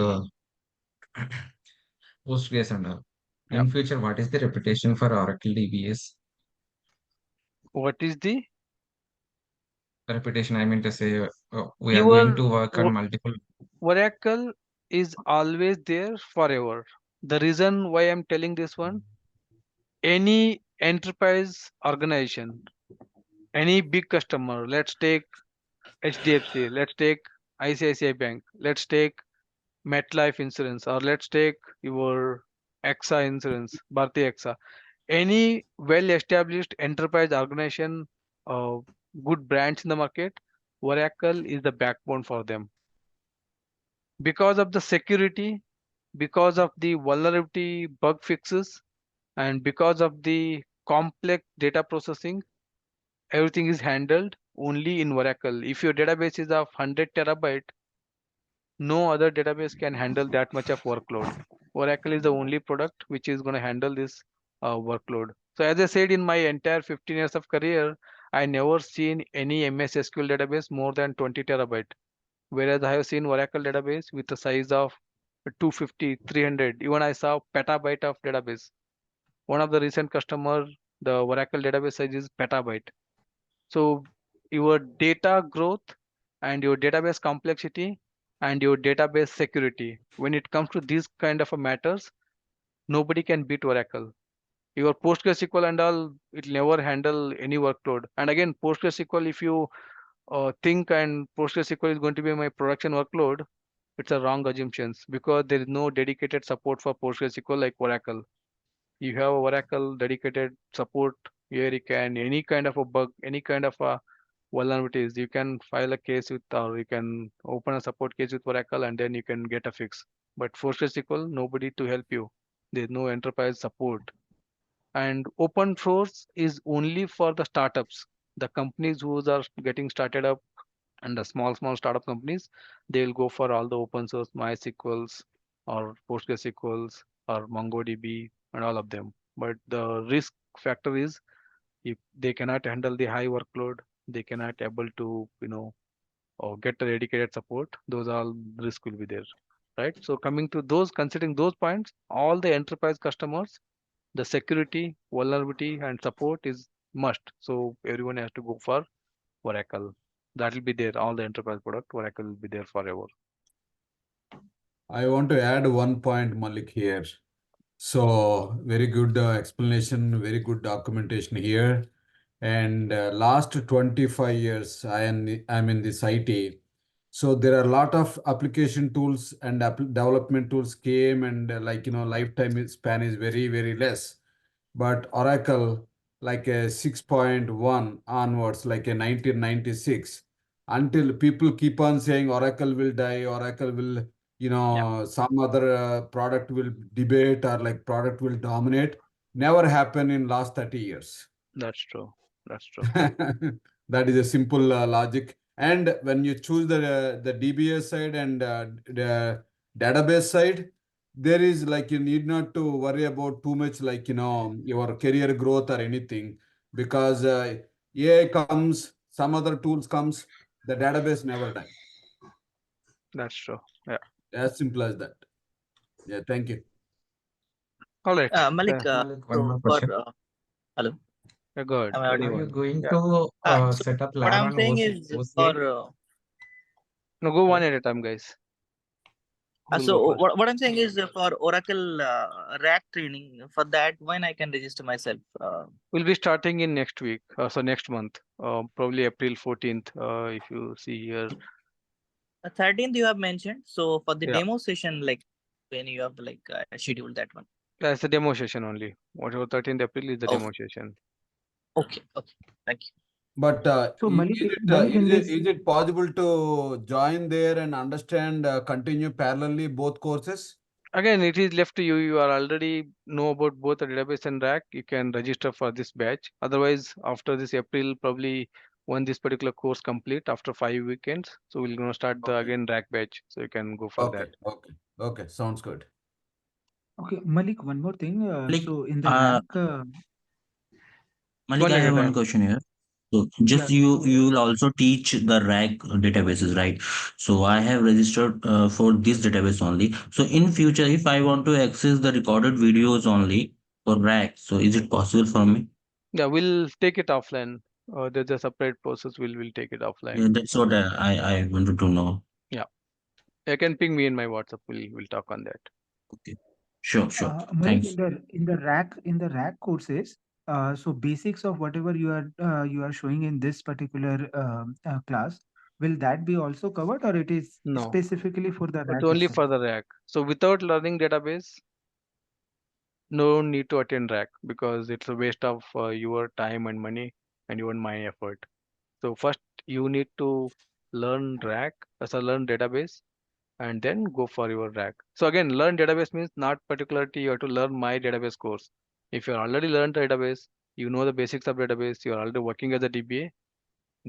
Postgres and all. Yeah, In future, what is the reputation for Oracle DBS? what is the Reputation, I mean to say, we are going your to work on o- multiple. Oracle is always there forever. The reason why I'm telling this one, any enterprise organization, any big customer, let's take HDFC, let's take ICICI Bank, let's take MetLife Insurance, or let's take your AXA Insurance, Bharti AXA. Any well-established enterprise organization, uh, good brands in the market, Oracle is the backbone for them. Because of the security, because of the vulnerability bug fixes, and because of the complex data processing, everything is handled only in Oracle. If your database is of 100 terabyte, no other database can handle that much of workload. Oracle is the only product which is going to handle this workload. So as I said, in my entire 15 years of career, I never seen any MS SQL database more than 20 terabyte. Whereas I have seen Oracle database with a size of 250, 300. Even I saw petabyte of database. One of the recent customer, the Oracle database size is petabyte. So your data growth and your database complexity and your database security, when it comes to these kind of a matters, nobody can beat Oracle. Your PostgreSQL and all, it never handle any workload. And again, PostgreSQL, if you think and PostgreSQL is going to be my production workload, it's a wrong assumptions, because there is no dedicated support for PostgreSQL like Oracle. You have Oracle dedicated support where you can, any kind of a bug, any kind of a vulnerabilities, you can file a case with, or you can open a support case with Oracle and then you can get a fix. But for SQL, nobody to help you. There's no enterprise support. And open source is only for the startups, the companies who are getting started up, and the small startup companies, they will go for all the open source MySQLs or PostgreSQLs or MongoDB and all of them. But the risk factor is, if they cannot handle the high workload, they cannot able to, or get a dedicated support, those all risk will be there, right? So coming to those, considering those points, all the enterprise customers, the security, vulnerability and support is must. So everyone has to go for Oracle. That will be there. All the enterprise product, Oracle will be there forever. I want to add one point, Malik, here. So very good explanation, very good documentation here. And last 25 years, I'm in this IT. So there are a lot of application tools and development tools came, and lifetime span is very, very less. But Oracle, like a 6.1 onwards, like a 1996, until people keep on saying Oracle will die, Oracle will, some other product will debate, or like product will dominate. Never happened in last 30 years. That's true. That's true. That is a simple logic. And when you choose the DBA side and the database side, there is like, you need not to worry about too much, like, your career growth or anything, because AI comes, some other tools comes, the database never die. That's true. Yeah. As simple as that. Yeah, thank you. All right. Malik, one more question. Hello. Go ahead. Are you Anyone. going to So set up what lab I'm on saying is OCA? No, go one at a time, guys. Who will so go first? what I'm saying is for Oracle rack training, for that when I can register myself. We'll be starting in next week, so next month, probably April 14th. If you see here, 13th you have mentioned. So for the Yeah. demo session, like when you have like scheduled that one. that's a demo session only. Whatever 13th April is the Okay. demo session. Okay. Thank you. But So Malik, is it possible to join there and understand, continue parallelly both courses? Again, it is left to you. You are already know about both the database and rack. You can register for this batch. Otherwise, after this April, probably when this particular course complete after 5 weekends, so we're gonna start the again rack batch. So you can go for that. Okay, sounds good. Okay, Malik, one more thing. Malik, So in the rack, Malik, One I at a have one time. question here. So just yeah, you will also teach the RAG databases, right? So I have registered for this database only. So in future, if I want to access the recorded videos only for RAG, so is it possible for me? Yeah, we'll take it offline. There's a separate process. We'll take it offline. Yeah, that's what I wanted to know. Yeah, you can ping me in my WhatsApp. We'll talk on that. Okay, sure. Malik, Thanks. in the rack courses, So basics of whatever you are showing in this particular class, will that be also covered, or it is No, specifically for the it's rack only itself? for the rack. So without learning database, no need to attend rack because it's a waste of your time and money and even my effort. So first you need to learn rack, learn database, and then go for your rack. So again, learn database means not particularly you have to learn my database course. If you already learned database, you know the basics of database, you are already working as a DBA,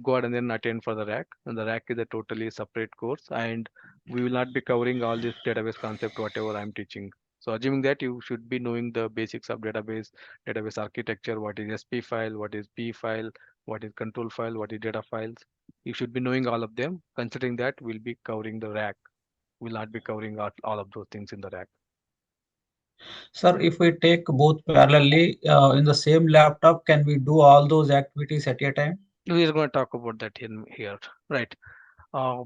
go ahead and then attend for the rack. And the rack is a totally separate course, and we will not be covering all this database concept whatever I'm teaching. So assuming that you should be knowing the basics of database, database architecture, what is SP file, what is P file, what is control file, what is data files. You should be knowing all of them. Considering that, we'll be covering the rack. We'll not be covering all of those things in the rack. Sir, if we take both parallelly in the same laptop, can we do all those activities at a time? We are going to talk about that here, right? Uh,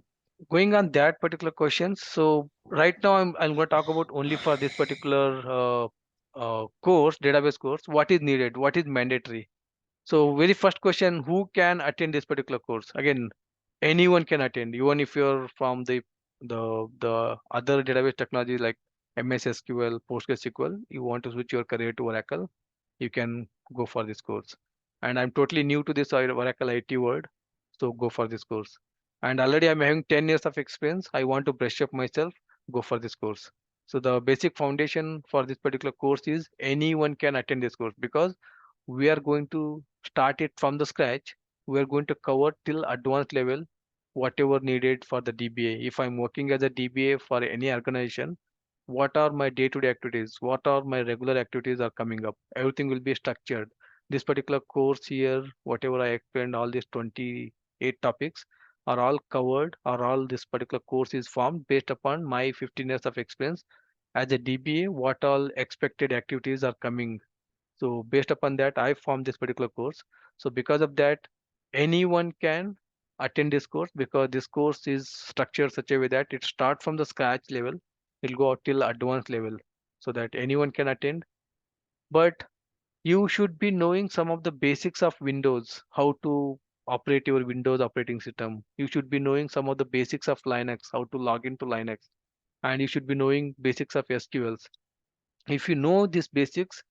Going on that particular question, so right now I'm going to talk about only for this particular course, database course, what is needed, what is mandatory. So very first question, who can attend this particular course? Again, anyone can attend, even if you're from the other database technology like MS SQL, PostgreSQL, you want to switch your career to Oracle, you can go for this course. And I'm totally new to this Oracle IT world, so go for this course. And already I'm having 10 years of experience. I want to brush up myself, go for this course. So the basic foundation for this particular course is anyone can attend this course because we are going to start it from the scratch. We are going to cover till advanced level, whatever needed for the DBA. If I'm working as a DBA for any organization, what are my day-to-day activities? What are my regular activities are coming up? Everything will be structured. This particular course here, whatever I explained, all these 28 topics are all covered, or all this particular course is formed based upon my 15 years of experience as a DBA, what all expected activities are coming. So based upon that, I formed this particular course. So because of that, anyone can attend this course because this course is structured such a way that it starts from the scratch level, it'll go out till advanced level, so that anyone can attend. But you should be knowing some of the basics of Windows, how to operate your Windows operating system. You should be knowing some of the basics of Linux, how to log into Linux, and you should be knowing basics of SQLs. If you know these basics,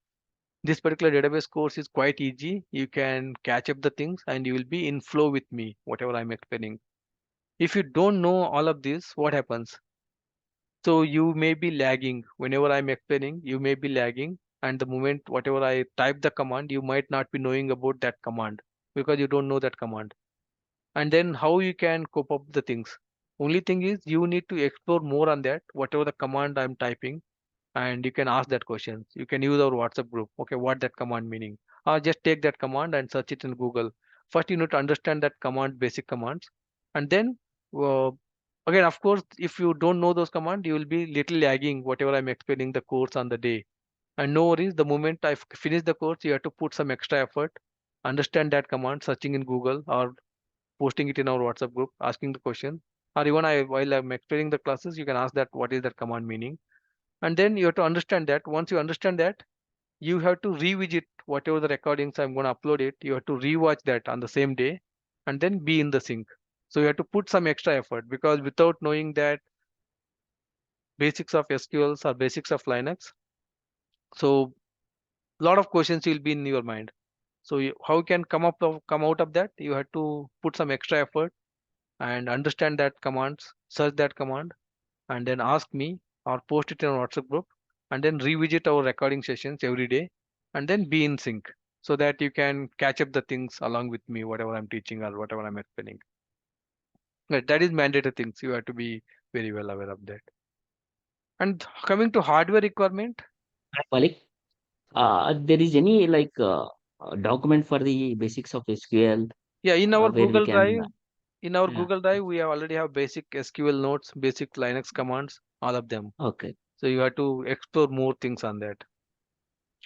this particular database course is quite easy. You can catch up the things and you will be in flow with me, whatever I'm explaining. If you don't know all of this, what happens? So you may be lagging. Whenever I'm explaining, you may be lagging. And the moment whatever I type the command, you might not be knowing about that command because you don't know that command. And then how you can cope up the things? Only thing is you need to explore more on that, whatever the command I'm typing, and you can ask that questions. You can use our WhatsApp group. Okay, what that command meaning? Or just take that command and search it in Google. First, you need to understand that command, basic commands, and then uh, again, of course, if you don't know those commands, you will be little lagging. Whatever I'm explaining the course on the day, and no worries. The moment I finish the course, you have to put some extra effort, understand that command, searching in Google or posting it in our WhatsApp group, asking the question. Or even while I'm explaining the classes, you can ask that what is that command meaning, and then you have to understand that. Once you understand that, you have to revisit whatever the recordings I'm going to upload it, you have to rewatch that on the same day and then be in the sync. So you have to put some extra effort because without knowing that basics of SQLs or basics of Linux, so a lot of questions will be in your mind. So how you can come out of that? You have to put some extra effort and understand that commands, search that command, and then ask me or post it in our WhatsApp group, and then revisit our recording sessions every day and then be in sync so that you can catch up the things along with me, whatever I'm teaching or whatever I'm explaining. Right, that is mandatory things. You have to be very well aware of that. And coming to hardware requirement, Malik, there is any document for the basics of SQL yeah, in our where we Google can, Drive, yeah, we have already have basic SQL notes, basic Linux commands, all of them. okay. So you have to explore more things on that.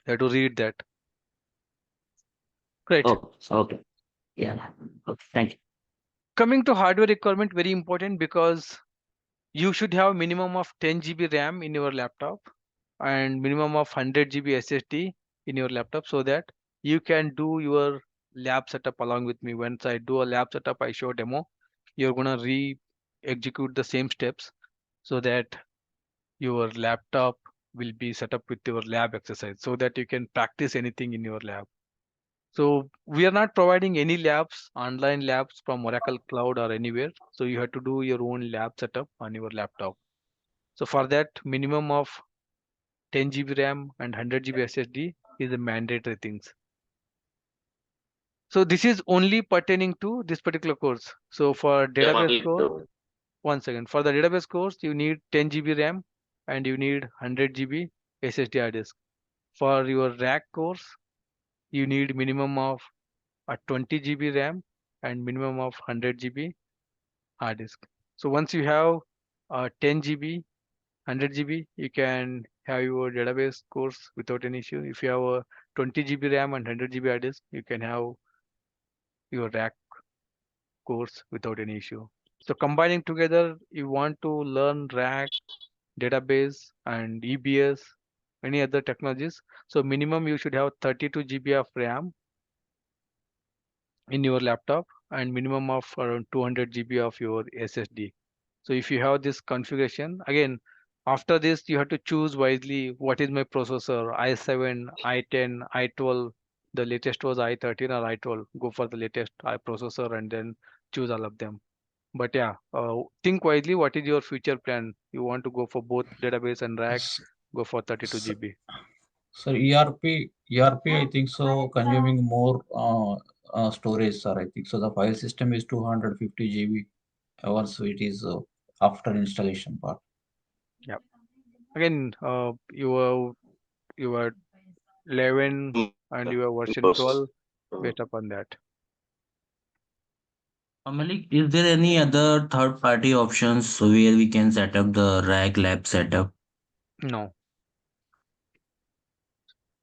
You have to read that. Great. Oh, okay. Yeah. Okay. Thank you. Coming to hardware requirement, very important because you should have minimum of 10 GB RAM in your laptop and minimum of 100 GB SSD in your laptop, so that you can do your lab setup along with me. Once I do a lab setup, I show demo, you're gonna re-execute the same steps so that your laptop will be set up with your lab exercise so that you can practice anything in your lab. So we are not providing any labs, online labs from Oracle Cloud or anywhere. So you have to do your own lab setup on your laptop. So for that, minimum of 10 GB RAM and 100 GB SSD is the mandatory things. So this is only pertaining to this particular course. So for database course, one second. For the database course, you need 10 GB RAM and you need 100 GB SSD hard disk. For your rack course, you need minimum of a 20 GB RAM and minimum of 100 GB hard disk. So once you have 10 GB, 100 GB, you can have your database course without any issue. If you have a 20 GB RAM and 100 GB hard disk, you can have your rack course without any issue. So combining together, you want to learn rack, database, and EBS, any other technologies. So minimum you should have 32 GB of RAM in your laptop and minimum of around 200 GB of your SSD. So if you have this configuration, again, after this, you have to choose wisely what is my processor, i7, i10, i12. The latest was i13 or i12. Go for the latest processor and then choose all of them. But yeah, think wisely. What is your future plan? You want to go for both database and rack? Go for 32 GB. So ERP, I think so, consuming more storage, sir. I think so. The file system is 250 GB hours, so it is after installation part. Yeah. Again, you are 11 and you are version 12 based upon that. Malik, is there any other third-party options where we can set up the rack lab setup? No.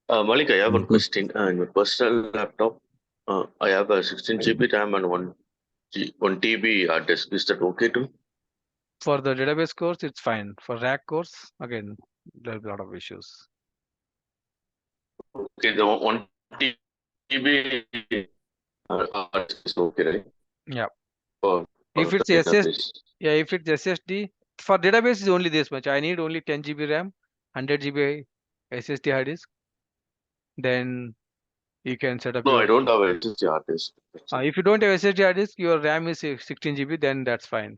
Malik, I have a Because question. In my personal laptop, I have a 16 GB RAM and 1 TB hard disk. Is that okay too? For the database course, it's fine. For rack course, again, there's a lot of issues. Okay, the 1 TB hard disk is okay, right? Yeah. For If the it's SSD, database. yeah, if it's SSD, for database is only this much. I need only 10 GB RAM, 100 GB SSD hard disk. Then you can set up No, your. I don't have a SSD hard disk. If you don't have SSD hard disk, your RAM is 16 GB, then that's fine,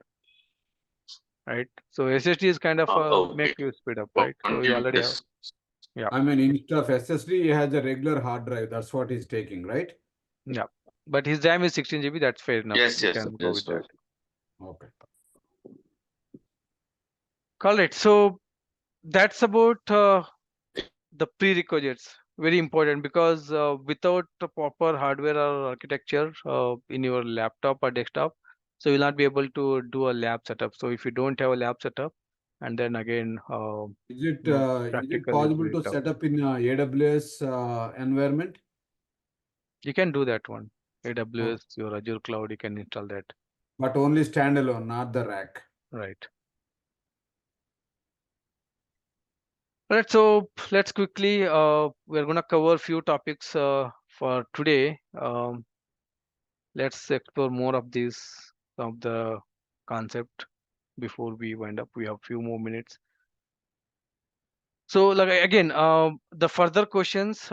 right? So SSD is kind of Okay. make you speed up, right? So 1 you TB already have. disk. Yeah. I mean, instead of SSD, he has a regular hard drive. That's what he's taking, right? Yeah. But his RAM is 16 GB. That's fair enough. Yes, You yes, can go yes, with right. that. Okay. Correct. So that's about the prerequisites. Very important because without the proper hardware or architecture in your laptop or desktop, so you'll not be able to do a lab setup. So if you don't have a lab setup, and then again, Is it practically possible very to tough. set up in AWS environment? You can do that one. AWS, your Azure cloud, you can install that. But only standalone, not the rack. Right. Right. So let's quickly, we're going to cover a few topics for today. Let's explore more of the concept before we wind up. We have few more minutes. So like again, the further questions,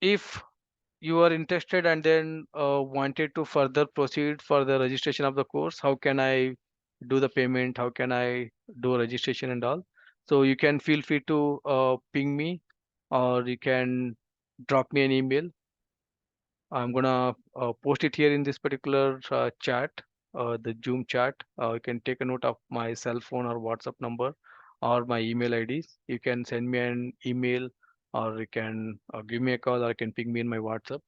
if you are interested and then wanted to further proceed for the registration of the course, how can I do the payment? How can I do registration and all? So you can feel free to ping me or you can drop me an email. I'm gonna post it here in this particular chat, the Zoom chat. You can take a note of my cell phone or WhatsApp number or my email IDs. You can send me an email or you can give me a call or you can ping me in my WhatsApp.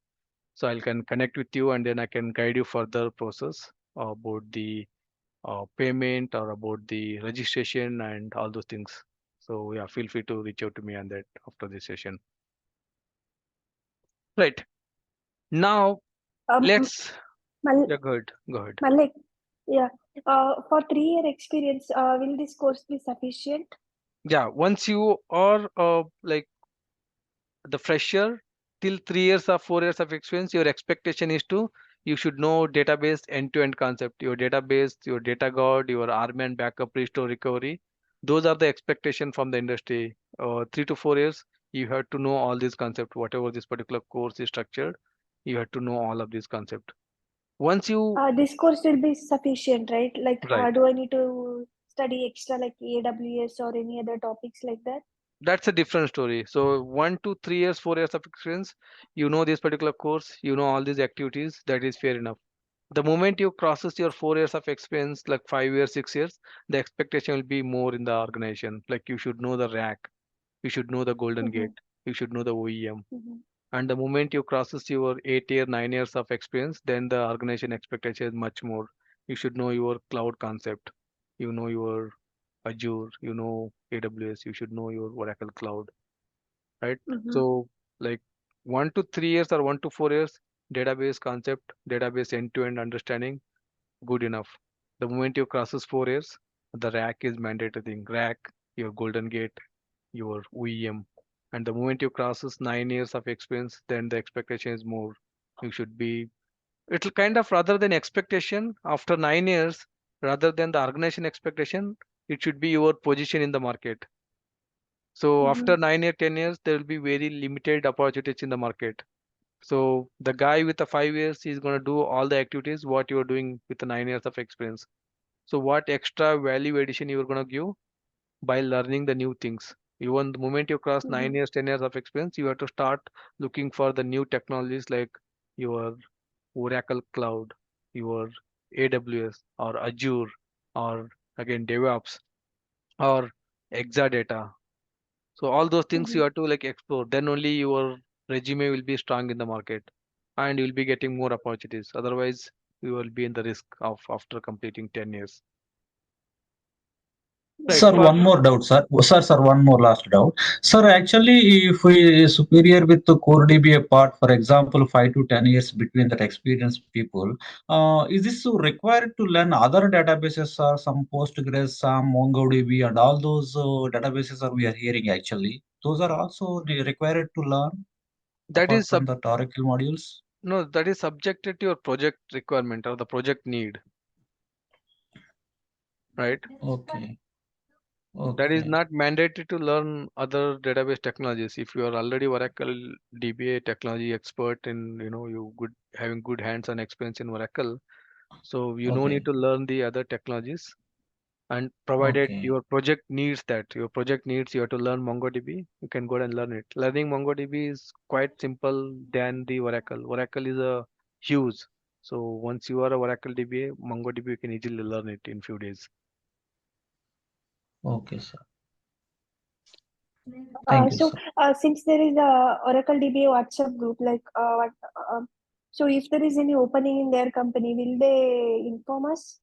So I can connect with you and then I can guide you further process about the payment or about the registration and all those things. So yeah, feel free to reach out to me on that after this session. Right. Now let's Mal- yeah, go ahead. Go ahead. Malik, yeah. For 3-year experience, will this course be sufficient? Yeah, once you are like the fresher till 3 years or 4 years of experience, your expectation is to you should know database end-to-end concept, your database, your data guard, your RMA and backup, restore, recovery. Those are the expectation from the industry. 3 to 4 years, you have to know all these concepts. Whatever this particular course is structured, you have to know all of these concepts. Once you This course will be sufficient, right? Like, right, do I need to study extra like AWS or any other topics like that? that's a different story. So 1 to 3 years, 4 years of experience, you know this particular course, you know all these activities. That is fair enough. The moment you crosses your 4 years of experience, like 5 years, 6 years, the expectation will be more in the organization. Like you should know the rack, you should know the golden Mm-hmm. gate, you should know the OEM. Mm-hmm. And the moment you crosses your 8 year, 9 years of experience, then the organization expectation is much more. You should know your cloud concept, you know your Azure, you know AWS, you should know your Oracle Cloud, right? Mm-hmm. So like 1 to 3 years or 1 to 4 years, database concept, database end-to-end understanding, good enough. The moment you crosses 4 years, the rack is mandatory thing. Rack, your golden gate, your OEM. And the moment you crosses 9 years of experience, then the expectation is more. You should be it'll kind of rather than expectation after 9 years, rather than the organization expectation, it should be your position in the market. So Mm-hmm. after 9 year, 10 years, there will be very limited opportunities in the market. So the guy with the 5 years is going to do all the activities what you are doing with the 9 years of experience. So what extra value addition you are going to give by learning the new things? Even the moment you cross Mm-hmm. 9 years, 10 years of experience, you have to start looking for the new technologies like your Oracle Cloud, your AWS or Azure, or again DevOps or Exadata. So all those things Mm-hmm. you have to like explore. Then only your resume will be strong in the market, and you'll be getting more opportunities. Otherwise, you will be in the risk of after completing 10 years. Right. Sir, For one more doubt, sir. Sir, one more last doubt. Sir, actually, if we superior with the core DB apart, for example, 5 to 10 years between that experienced people, is this so required to learn other databases or some Postgres, some MongoDB, and all those databases are we are hearing actually? Those are also required to learn that apart is from the Oracle modules. no, that is subjected to your project requirement or the project need, right? Okay. That is Okay. not mandated to learn other database technologies. If you are already Oracle DBA technology expert and you good having good hands-on experience in Oracle, so you no need Okay. to learn the other technologies. And provided Okay. your project needs that, your project needs you have to learn MongoDB, you can go and learn it. Learning MongoDB is quite simple than the Oracle. Oracle is a huge. So once you are a Oracle DBA, MongoDB you can easily learn it in few days. Okay, sir. Thank you, So, sir. since there is a Oracle DBA WhatsApp group, like, so if there is any opening in their company, will they inform us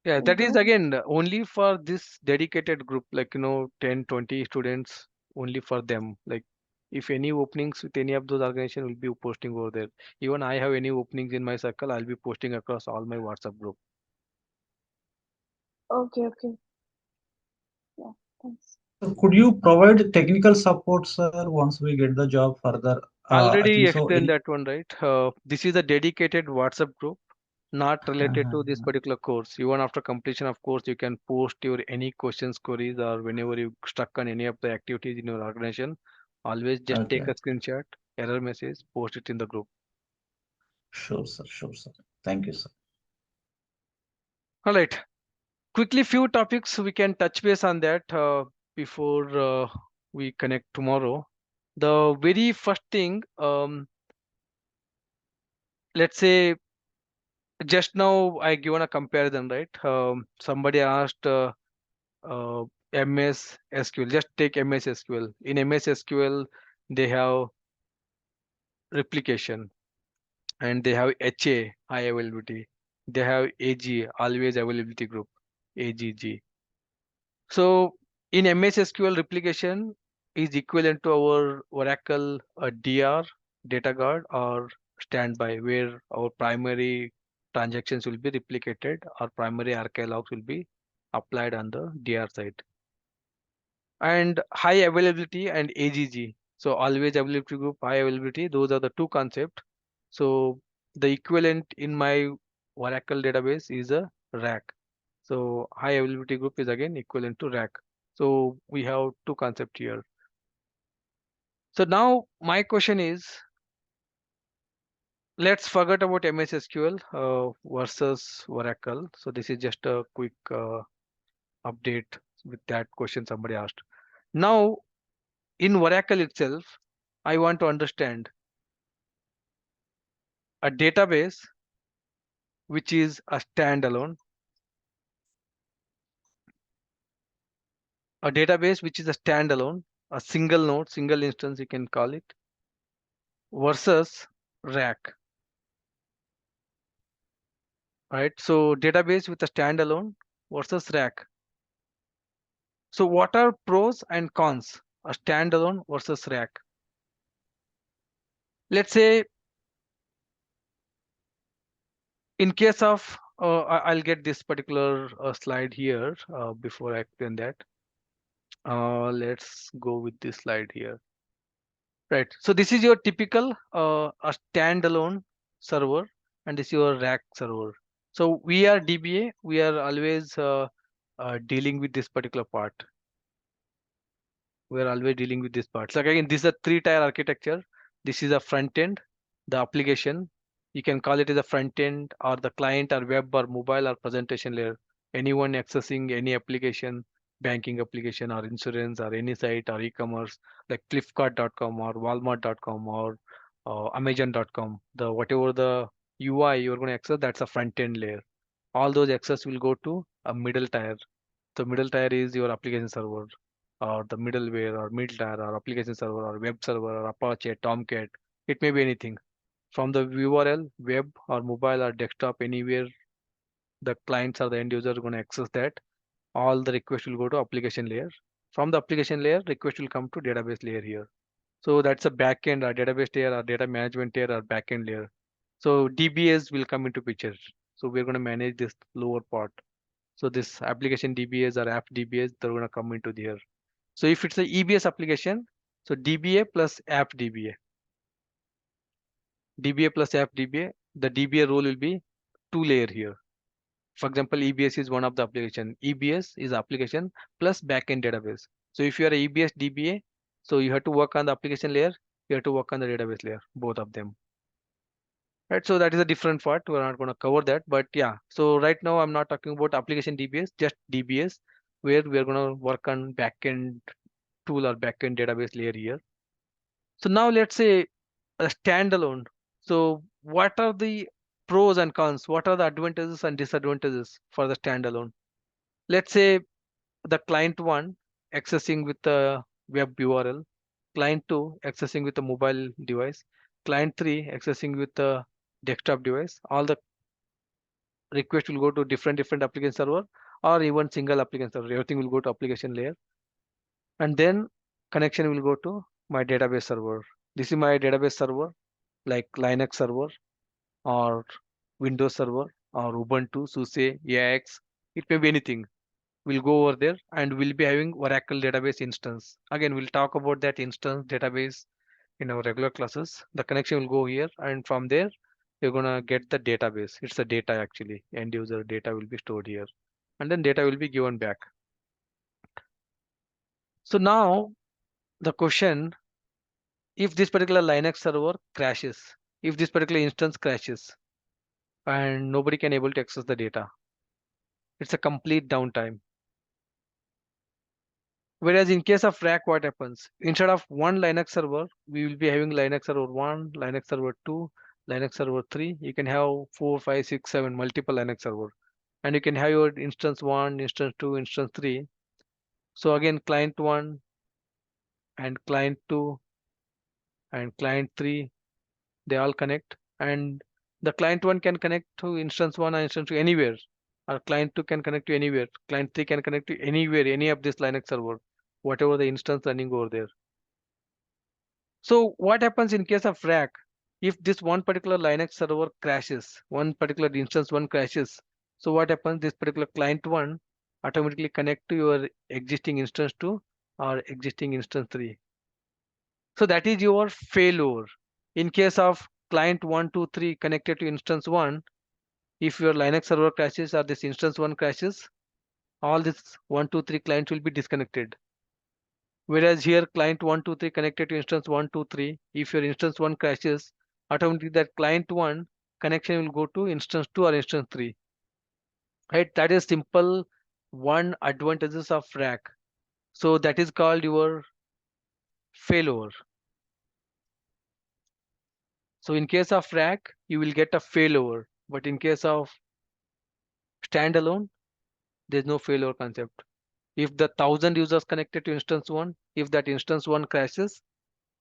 Yeah, in that is group? again only for this dedicated group, like 10, 20 students only for them. Like if any openings with any of those organizations will be posting over there. Even I have any openings in my circle, I'll be posting across all my WhatsApp group. Okay, okay. Yeah, thanks. So could you provide technical support, sir, once we get the job further? At Already least so explained any. that one, right? This is a dedicated WhatsApp group, not related to this particular course. Even after completion of course, you can post your any questions, queries, or whenever you stuck on any of the activities in your organization, always just take Okay. a screenshot, error message, post it in the group. Sure, sir. Sure, sir. Thank you, sir. All right. Quickly, few topics we can touch base on that before we connect tomorrow. The very first thing, let's say just now I given a comparison, right? Somebody asked MS SQL. Just take MS SQL. In MS SQL, they have replication and they have HA, high availability. They have AG, always availability group, AGG. So in MS SQL, replication is equivalent to our Oracle DR, data guard, or standby, where our primary transactions will be replicated, our primary archive logs will be applied on the DR side. And high availability and AGG. So always availability group, high availability, those are the two concepts. So the equivalent in my Oracle database is a rack. So high availability group is again equivalent to rack. So we have two concepts here. So now my question is, let's forget about MS SQL versus Oracle. So this is just a quick update with that question somebody asked. Now in Oracle itself, I want to understand a database which is a standalone, a single node, single instance you can call it, versus rack, right? So database with a standalone versus rack. So what are pros and cons, a standalone versus rack? Let's say in case of, I'll get this particular slide here before I explain that. Let's go with this slide here. Right. So this is your typical a standalone server, and this is your rack server. So we are DBA. We are always dealing with this particular part. We are always dealing with this part. So again, this is a three-tier architecture. This is a front end, the application. You can call it as a front end or the client or web or mobile or presentation layer. Anyone accessing any application, banking application or insurance or any site or e-commerce like Flipkart.com or Walmart.com or Amazon.com. The whatever the UI you're going to access, that's a front end layer. All those access will go to a middle tier. The middle tier is your application server or the middleware or middle tier or application server or web server or Apache, Tomcat. It may be anything. From the URL, web or mobile or desktop, anywhere the clients or the end user are going to access that, all the requests will go to application layer. From the application layer, request will come to database layer here. So that's a backend or database layer or data management layer or backend layer. So DBAs will come into picture. So we're going to manage this lower part. So this application DBAs or app DBAs, they're going to come into here. So if it's a EBS application, so DBA plus app DBA. DBA plus app DBA, the DBA role will be two layer here. For example, EBS is one of the application. EBS is application plus backend database. So if you are a EBS DBA, so you have to work on the application layer, you have to work on the database layer, both of them. Right, so that is a different part. We're not going to cover that, but yeah. So right now I'm not talking about application DBS, just DBS, where we are going to work on backend tool or backend database layer here. So now let's say a standalone. So what are the pros and cons? What are the advantages and disadvantages for the standalone? Let's say the client one accessing with the web URL, client two accessing with the mobile device, client three accessing with the desktop device. All the requests will go to different application server or even single application server. Everything will go to application layer, and then connection will go to my database server. This is my database server, like Linux server or Windows server or Ubuntu, SUSE, AIX. It may be anything. We'll go over there and we'll be having Oracle database instance. Again, we'll talk about that instance database in our regular classes. The connection will go here, and from there, you're gonna get the database. It's the data actually. End user data will be stored here, and then data will be given back. So now the question, if this particular Linux server crashes, if this particular instance crashes and nobody can able to access the data, it's a complete downtime. Whereas in case of rack, what happens? Instead of one Linux server, we will be having Linux server 1, Linux server 2, Linux server 3. You can have 4, 5, 6, 7 multiple Linux server. And you can have your instance 1, instance 2, instance 3. So again, client 1 and client 2 and client 3, they all connect. And the client 1 can connect to instance 1 or instance 2 anywhere. Or client 2 can connect to anywhere. Client 3 can connect to anywhere, any of this Linux server, whatever the instance running over there. So what happens in case of rack? If this one particular Linux server crashes, one particular instance one crashes, so what happens? This particular client one automatically connect to your existing instance 2 or existing instance 3. So that is your failover. In case of client 1, 2, 3 connected to instance 1, if your Linux server crashes or this instance 1 crashes, all this 1, 2, 3 clients will be disconnected. Whereas here client 1, 2, 3 connected to instance 1, 2, 3, if your instance 1 crashes, automatically that client 1 connection will go to instance 2 or instance 3. Right? That is simple one advantages of rack. So that is called your failover. So in case of rack, you will get a failover, but in case of standalone, there's no failover concept. If the 1,000 users connected to instance 1, if that instance 1 crashes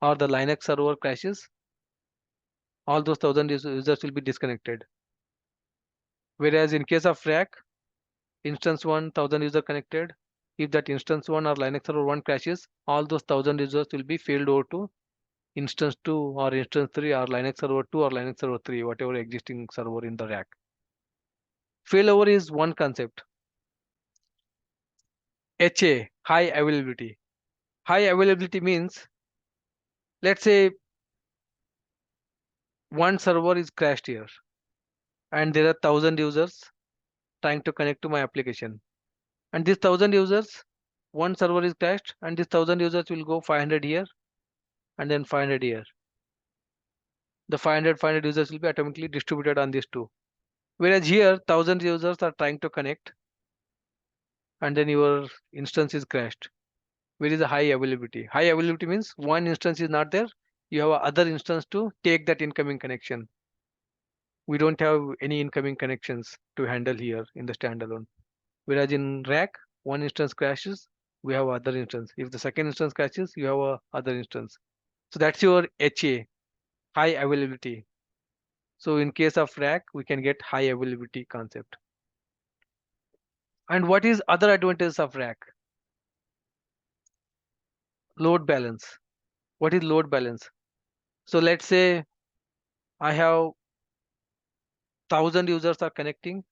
or the Linux server crashes, all those 1,000 users will be disconnected. Whereas in case of rack, instance 1, 1,000 user connected. If that instance 1 or Linux server 1 crashes, all those 1,000 users will be failed over to instance 2 or instance 3 or Linux server 2 or Linux server 3, whatever existing server in the rack. Failover is one concept. HA, high availability. High availability means, let's say one server is crashed here and there are 1,000 users trying to connect to my application. And these 1,000 users, one server is crashed and these 1,000 users will go 500 here and then 500 here. The 500 users will be automatically distributed on these two. Whereas here 1,000 users are trying to connect and then your instance is crashed. Where is the high availability? High availability means one instance is not there, you have other instance to take that incoming connection. We don't have any incoming connections to handle here in the standalone. Whereas in rack, one instance crashes, we have other instance. If the second instance crashes, you have a other instance. So that's your HA, high availability. So in case of rack, we can get high availability concept. And what is other advantages of rack? Load balance. What is load balance? So let's say I have 1,000 users are connecting.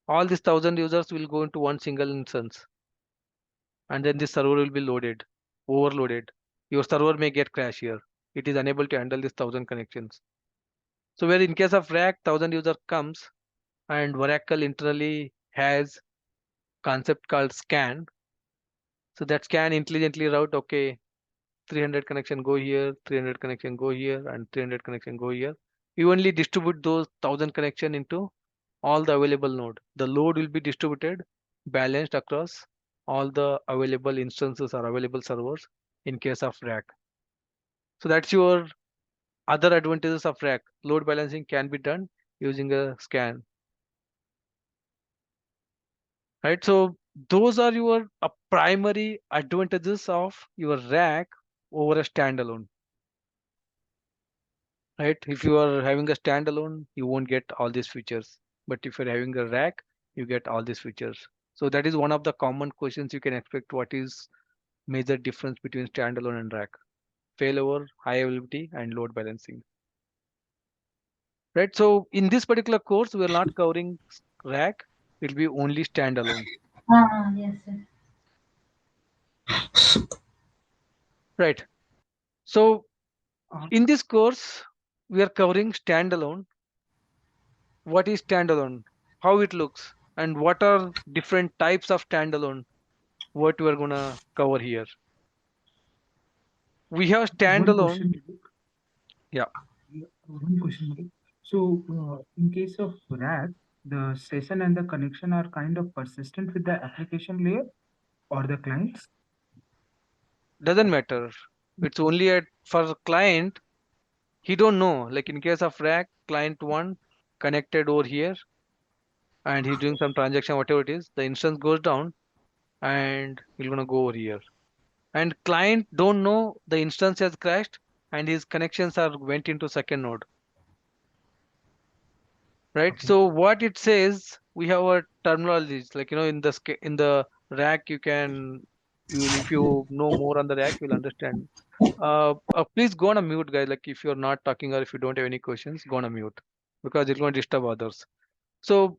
All these 1,000 users will go into one single instance. And then this server will be loaded, overloaded. Your server may get crash here. It is unable to handle these 1,000 connections. So where in case of rack, 1,000 user comes and Oracle internally has concept called scan. So that scan intelligently route, okay, 300 connection go here, 300 connection go here, and 300 connection go here. You only distribute those 1,000 connection into all the available node. The load will be distributed, balanced across all the available instances or available servers in case of rack. So that's your other advantages of rack. Load balancing can be done using a scan. Right, so those are your primary advantages of your rack over a standalone. Right, if you are having a standalone, you won't get all these features, but if you're having a rack, you get all these features. So that is one of the common questions you can expect. What is major difference between standalone and rack? Failover, high availability, and load balancing. Right, so in this particular course, we are not covering rack, it will be only standalone. Yes, yes. Right, so in this course, we are covering standalone. What is standalone? How it looks? And what are different types of standalone? What we are gonna cover here? We have One standalone. question, Malik. Yeah. One question, Malik. So, in case of rack, the session and the connection are kind of persistent with the application layer or the clients? Doesn't matter. It's only for client. He don't know. Like in case of rack, client 1 connected over here, and he's doing some transaction, whatever it is. The instance goes down, and he's gonna go over here. And client don't know the instance has crashed, and his connections are went into second node. Right, Okay. so what it says, we have a terminologies, like in the rack, you can, if you know more on the rack, you'll understand. Please go on a mute, guys. Like if you're not talking or if you don't have any questions, go on a mute, because it's going to disturb others. So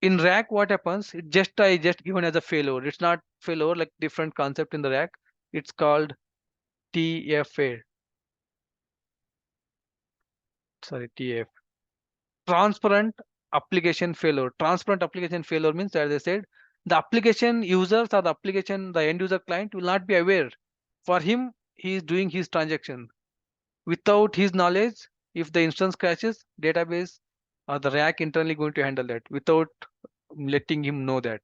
in rack, what happens, I just given as a failover. It's not failover, like different concept in the rack. It's called TFA, sorry, TF. Transparent application failure. Transparent application failure means, as I said, the application users or the end user client will not be aware. For him, he is doing his transaction. Without his knowledge, if the instance crashes, database or the rack internally going to handle that without letting him know that.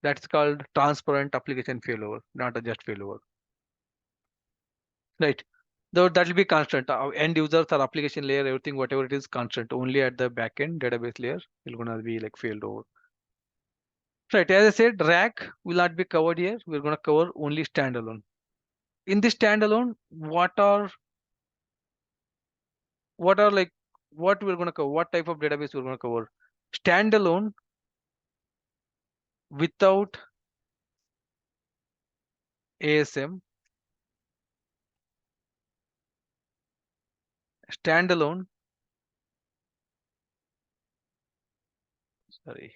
That's called transparent application failure, not a just failure. Right. Though that will be constant. End users or application layer, everything, whatever it is, constant. Only at the backend database layer, it's gonna be like failed over. Right. As I said, rack will not be covered here. We're gonna cover only standalone. In this standalone, what are like what we're gonna cover? What type of database we're gonna cover? Standalone without ASM. Standalone. Sorry.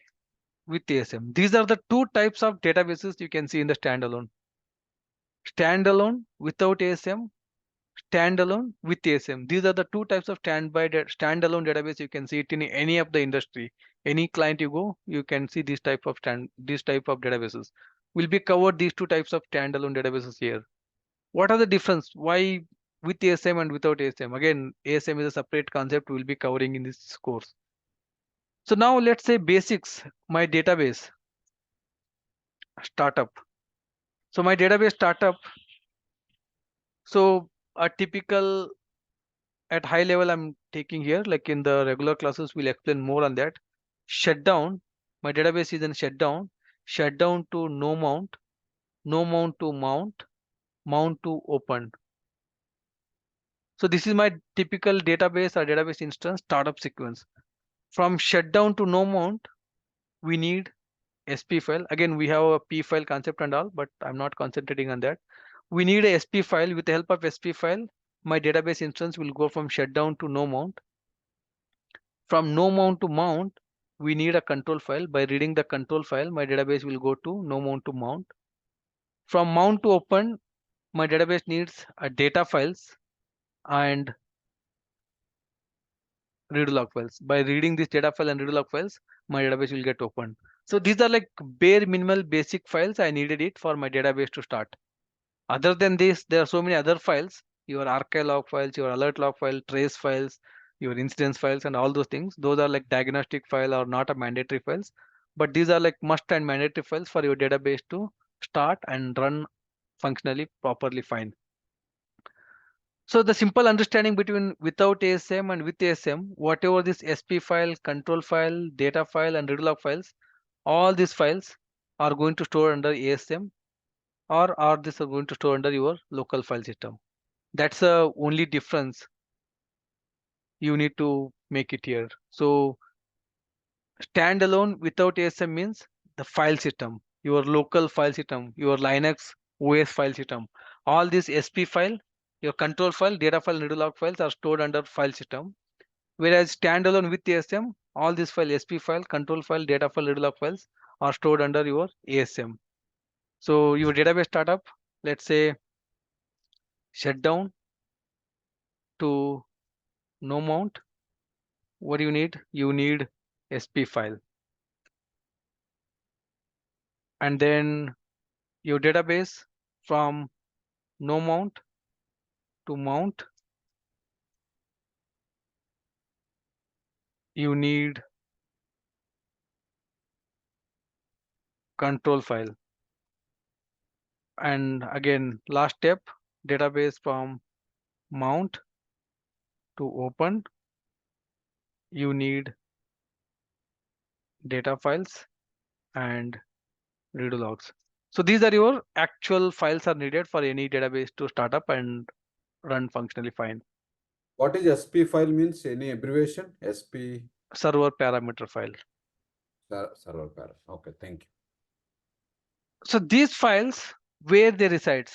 With ASM. These are the two types of databases you can see in the standalone. Standalone without ASM, standalone with ASM. These are the two types of standalone database. You can see it in any of the industry. Any client you go, you can see this type of databases. Will be covered these two types of standalone databases here. What are the difference? Why with ASM and without ASM? Again, ASM is a separate concept we'll be covering in this course. So now let's say basics, my database startup. So my database startup. So a typical at high level I'm taking here, like in the regular classes, we'll explain more on that. Shutdown, my database is in shutdown to no mount to mount, mount to open. So this is my typical database or database instance startup sequence. From shutdown to no mount, we need SP file. Again, we have a P file concept and all, but I'm not concentrating on that. We need a SP file. With the help of SP file, my database instance will go from shutdown to no mount. From no mount to mount, we need a control file. By reading the control file, my database will go to no mount to mount. From mount to open, my database needs a data files and read log files. By reading this data file and read log files, my database will get opened. So these are like bare minimal basic files. I needed it for my database to start. Other than this, there are so many other files, your archive log files, your alert log file, trace files, your incidence files, and all those things. Those are like diagnostic file or not a mandatory files, but these are like must and mandatory files for your database to start and run functionally properly fine. So the simple understanding between without ASM and with ASM, whatever this SP file, control file, data file, and read log files, all these files are going to store under ASM, or this are going to store under your local file system. That's the only difference you need to make it here. So standalone without ASM means the file system, your local file system, your Linux OS file system. All this SP file, your control file, data file, and log files are stored under file system. Whereas standalone with ASM, all these file, SP file, control file, data file, log files are stored under your ASM. So your database startup, let's say shutdown to no mount. What do you need? You need SP file. And then your database from no mount to mount, you need control file. And again, last step, database from mount to open, you need data files and read logs. So these are your actual files are needed for any database to start up and run functionally fine. What is SP file means? Any abbreviation? SP server parameter file. Server parameter. Okay, thank you. So these files, where they resides,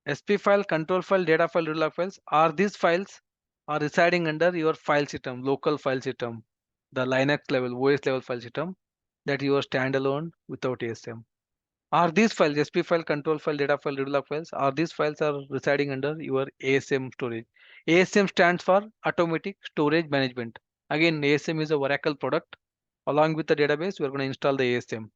SP file, control file, data file, read log files, are these files are residing under your file system, local file system, the Linux level, OS level file system that you are standalone without ASM. Are these files, SP file, control file, data file, read log files, are these files are residing under your ASM storage? ASM stands for Automatic Storage Management. Again, ASM is a Oracle product. Along with the database, we're going to install the ASM.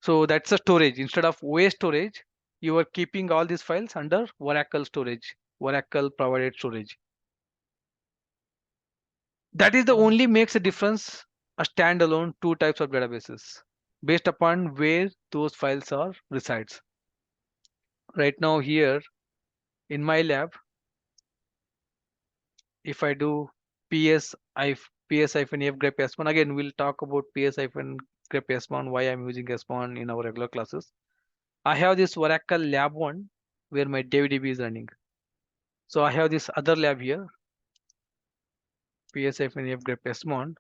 So that's a storage. Instead of OS storage, you are keeping all these files under Oracle storage, Oracle provided storage. That is the only makes a difference a standalone two types of databases based upon where those files are resides. Right now here in my lab, if I do ps-f grep s1, again we'll talk about ps-grep s1, why I'm using s1 in our regular classes. I have this Oracle lab 1 where my DevDB is running. So I have this other lab here, ps-f grep s1.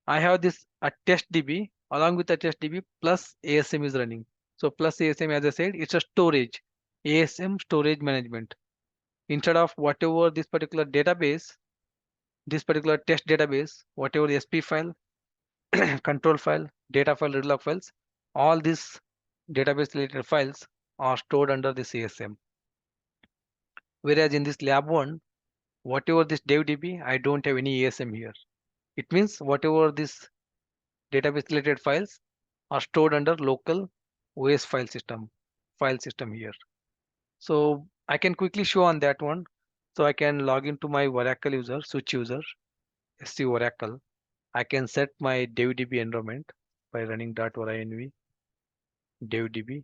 I have this a test DB, along with the test DB plus ASM is running. So plus ASM, as I said, it's a storage, ASM storage management. Instead of whatever this particular database, this particular test database, whatever the SP file, control file, data file, read log files, all these database related files are stored under this ASM. Whereas in this lab 1, whatever this DevDB, I don't have any ASM here. It means whatever this database related files are stored under local OS file system here. So I can quickly show on that one. So I can log into my Oracle user, switch user, SC Oracle. I can set my DevDB environment by running .orinv DevDB.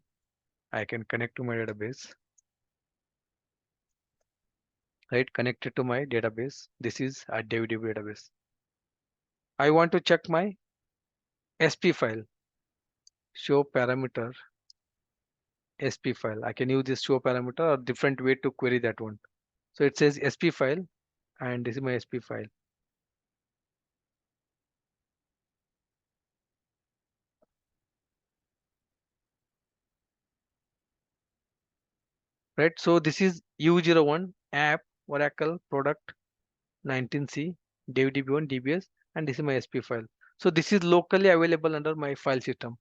I can connect to my database. Right, connected to my database. This is a DevDB database. I want to check my SP file. Show parameter SP file. I can use this show parameter or different way to query that one. So it says SP file, and this is my SP file. Right, so this is U01 app Oracle product 19C DevDB1 DBS, and this is my SP file. So this is locally available under my file system.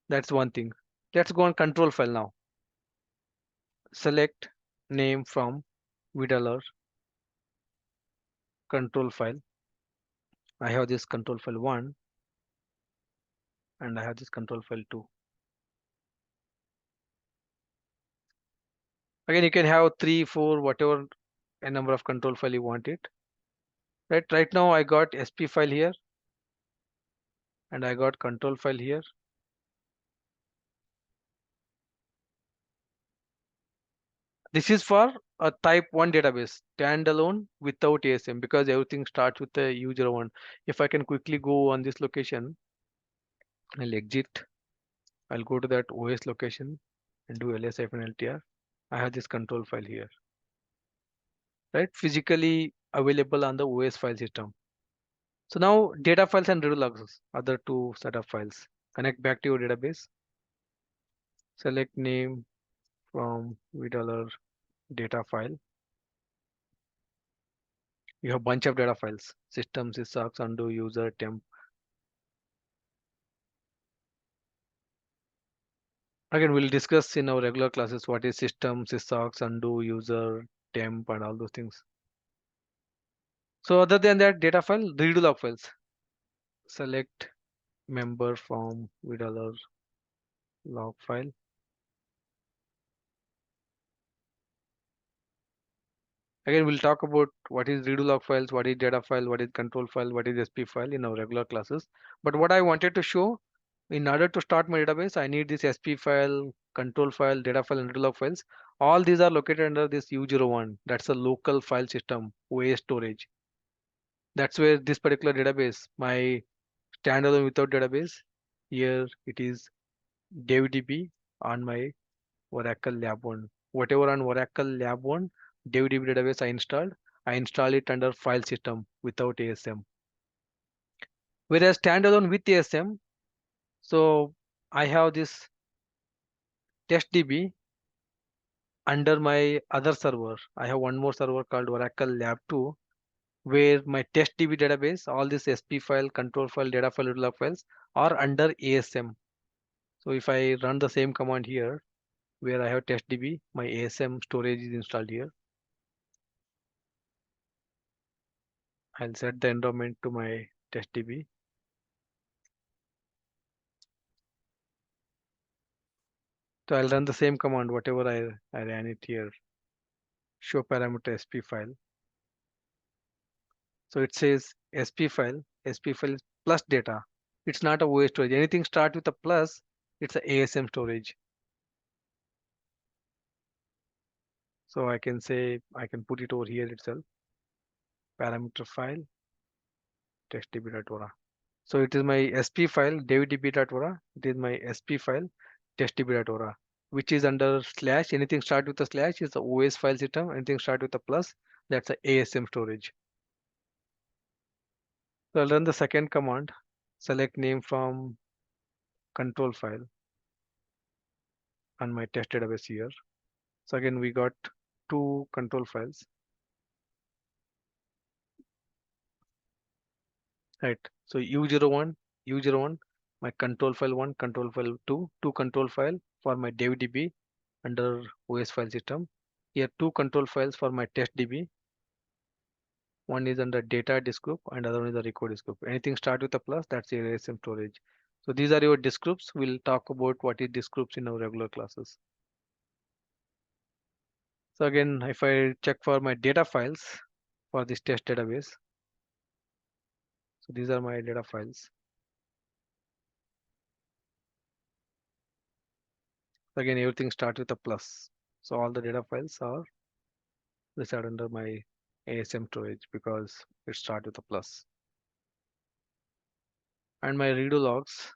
That's one thing. Let's go on control file now. Select name from VDALR control file. I have this control file 1 and I have this control file 2. Again, you can have 3, 4, whatever a number of control file you want it. Right now I got SP file here and I got control file here. This is for a type 1 database, standalone without ASM, because everything starts with the U01. If I can quickly go on this location, I'll exit. I'll go to that OS location and do ls-ltr. I have this control file here. Right, physically available on the OS file system. So now data files and read logs, other two set of files. Connect back to your database. Select name from $, data file. You have bunch of data files. System, sysaugs, undo, user, temp. Again, we'll discuss in our regular classes what is system, sysaugs, undo, user, temp, and all those things. So other than that, data file, read log files. Select member from $, log file. Again, we'll talk about what is redo log files, what is data file, what is control file, what is SP file in our regular classes. But what I wanted to show, in order to start my database, I need this SP file, control file, data file, and redo log files. All these are located under this U01. That's a local file system, OS storage. That's where this particular database, my standalone without database, here it is DevDB on my Oracle Lab 1. Whatever on Oracle Lab 1, DevDB database I install it under file system without ASM. Whereas standalone with ASM, so I have this test DB under my other server. I have one more server called Oracle Lab 2, where my test DB database, all this SP file, control file, data file, log files are under ASM. So if I run the same command here, where I have testdb, my ASM storage is installed here. I'll set the environment to my testdb. So I'll run the same command, whatever I ran it here. Show parameter sp file. So it says sp file is plus data. It's not a OS storage. Anything start with a plus, it's a ASM storage. So I can say, I can put it over here itself. Parameter file, testdb.ora. So it is my sp file, devdb.ora. It is my sp file, testdb.ora, which is under slash. Anything start with a slash is the OS file system. Anything start with a plus, that's a ASM storage. So I'll run the second command, select name from control file on my test database here. So again, we got two control files, right? So U01, my control file 1, control file 2, two control file for my devdb under OS file system. Here two control files for my testdb. One is under data disk group and other one is the record disk group. Anything start with a plus, that's your ASM storage. So these are your disk groups. We'll talk about what is disk groups in our regular classes. So again, if I check for my data files for this test database, so these are my data files. Again, everything starts with a plus. So all the data files are listed under my ASM storage because it starts with a plus. And my redo logs,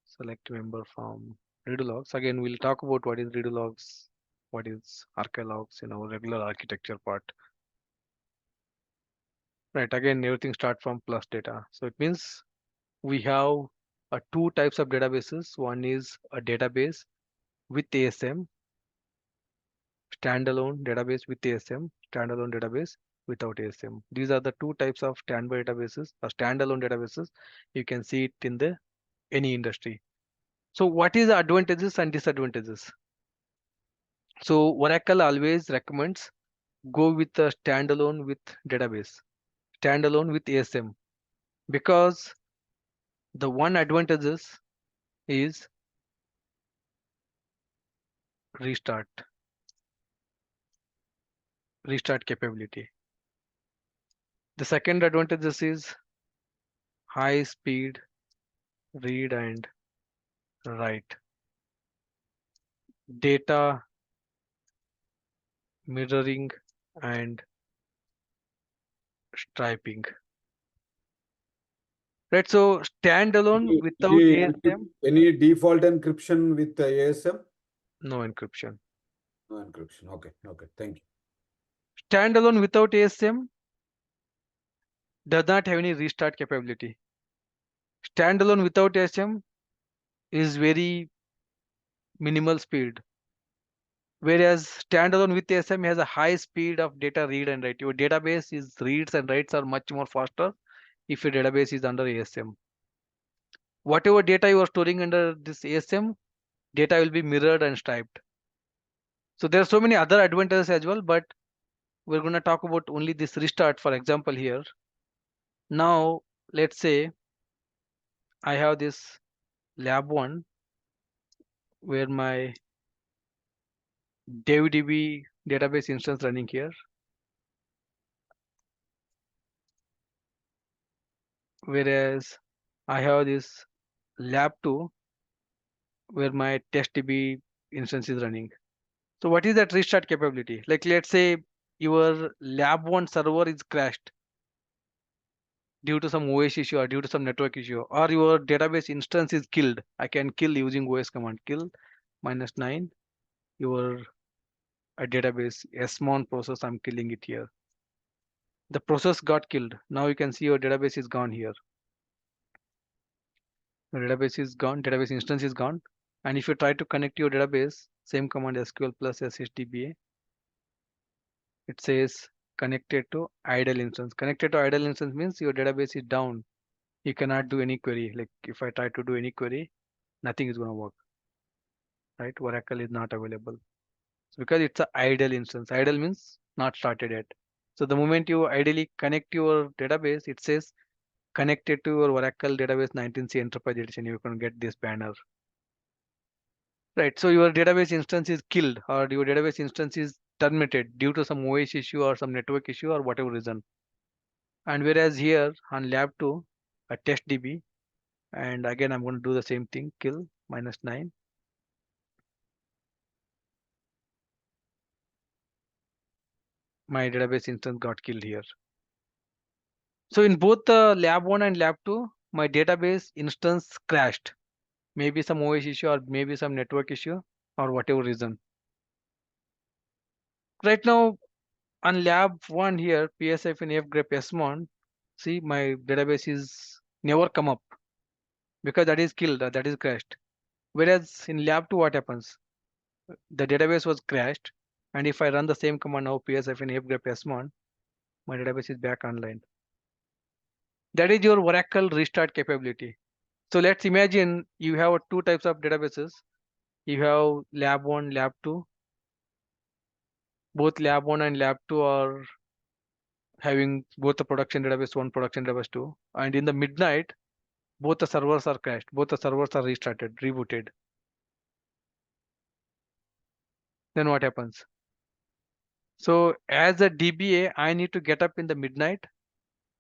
select member from redo logs. Again, we'll talk about what is redo logs, what is archive logs in our regular architecture part. Right, again, everything starts from plus data. So it means we have two types of databases. One is a database with ASM, standalone database with ASM, standalone database without ASM. These are the two types of standby databases or standalone databases. You can see it in the any industry. So what is the advantages and disadvantages? So Oracle always recommends go with a standalone with database, standalone with ASM, because the one advantages is restart capability. The second advantages is high speed read and write, data mirroring and striping. Right, so standalone without ASM, Any default encryption with the ASM? no encryption. No encryption. Okay, thank you. Standalone without ASM does not have any restart capability. Standalone without ASM is very minimal speed, whereas standalone with ASM has a high speed of data read and write. Your database is reads and writes are much more faster if your database is under ASM. Whatever data you are storing under this ASM, data will be mirrored and striped. So there are so many other advantages as well, but we're going to talk about only this restart. For example, here now let's say I have this lab 1 where my devdb database instance running here, whereas I have this lab 2 where my testdb instance is running. So what is that restart capability? Like let's say your lab 1 server is crashed due to some OS issue or due to some network issue, or your database instance is killed. I can kill using OS command, kill -9 your database smon process. I'm killing it here. The process got killed. Now you can see your database is gone here. The database is gone, database instance is gone. And if you try to connect your database, same command SQL plus SSDBA, it says connected to idle instance. Connected to idle instance means your database is down. You cannot do any query. Like if I try to do any query, nothing is going to work, right? Oracle is not available. So because it's an idle instance. Idle means not started yet. So the moment you ideally connect your database, it says connected to your Oracle database 19C Enterprise Edition. You can get this banner. Right. So your database instance is killed or your database instance is terminated due to some OS issue or some network issue or whatever reason. And whereas here on lab 2, a test DB, and again I'm going to do the same thing, kill -9. My database instance got killed here. So in both the lab 1 and lab 2, my database instance crashed. Maybe some OS issue or maybe some network issue or whatever reason. Right now on lab 1 here, ps-f smon, see my database is never come up because that is killed, that is crashed. Whereas in lab 2, what happens? The database was crashed, and if I run the same command now, ps-f my database is back online. That is your Oracle restart capability. So let's imagine you have two types of databases. You have lab 1, lab 2. Both lab 1 and lab 2 are having both the production database 1, production database 2. And in the midnight, both the servers are crashed. Both the servers are restarted, rebooted. Then what happens? So as a DBA, I need to get up in the midnight.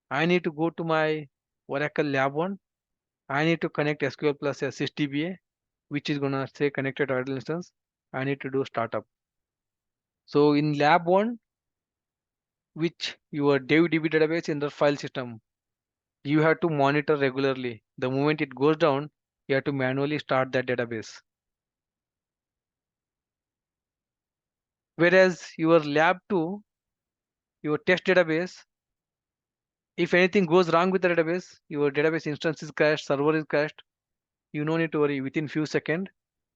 I need to go to my Oracle lab 1. I need to connect SQL plus SysDBA, which is gonna say connected idle instance. I need to do startup. So in lab 1, which your DB database in the file system, you have to monitor regularly. The moment it goes down, you have to manually start that database. Whereas your lab 2, your test database, if anything goes wrong with the database, your database instance is crashed, server is crashed, you no need to worry. Within few seconds,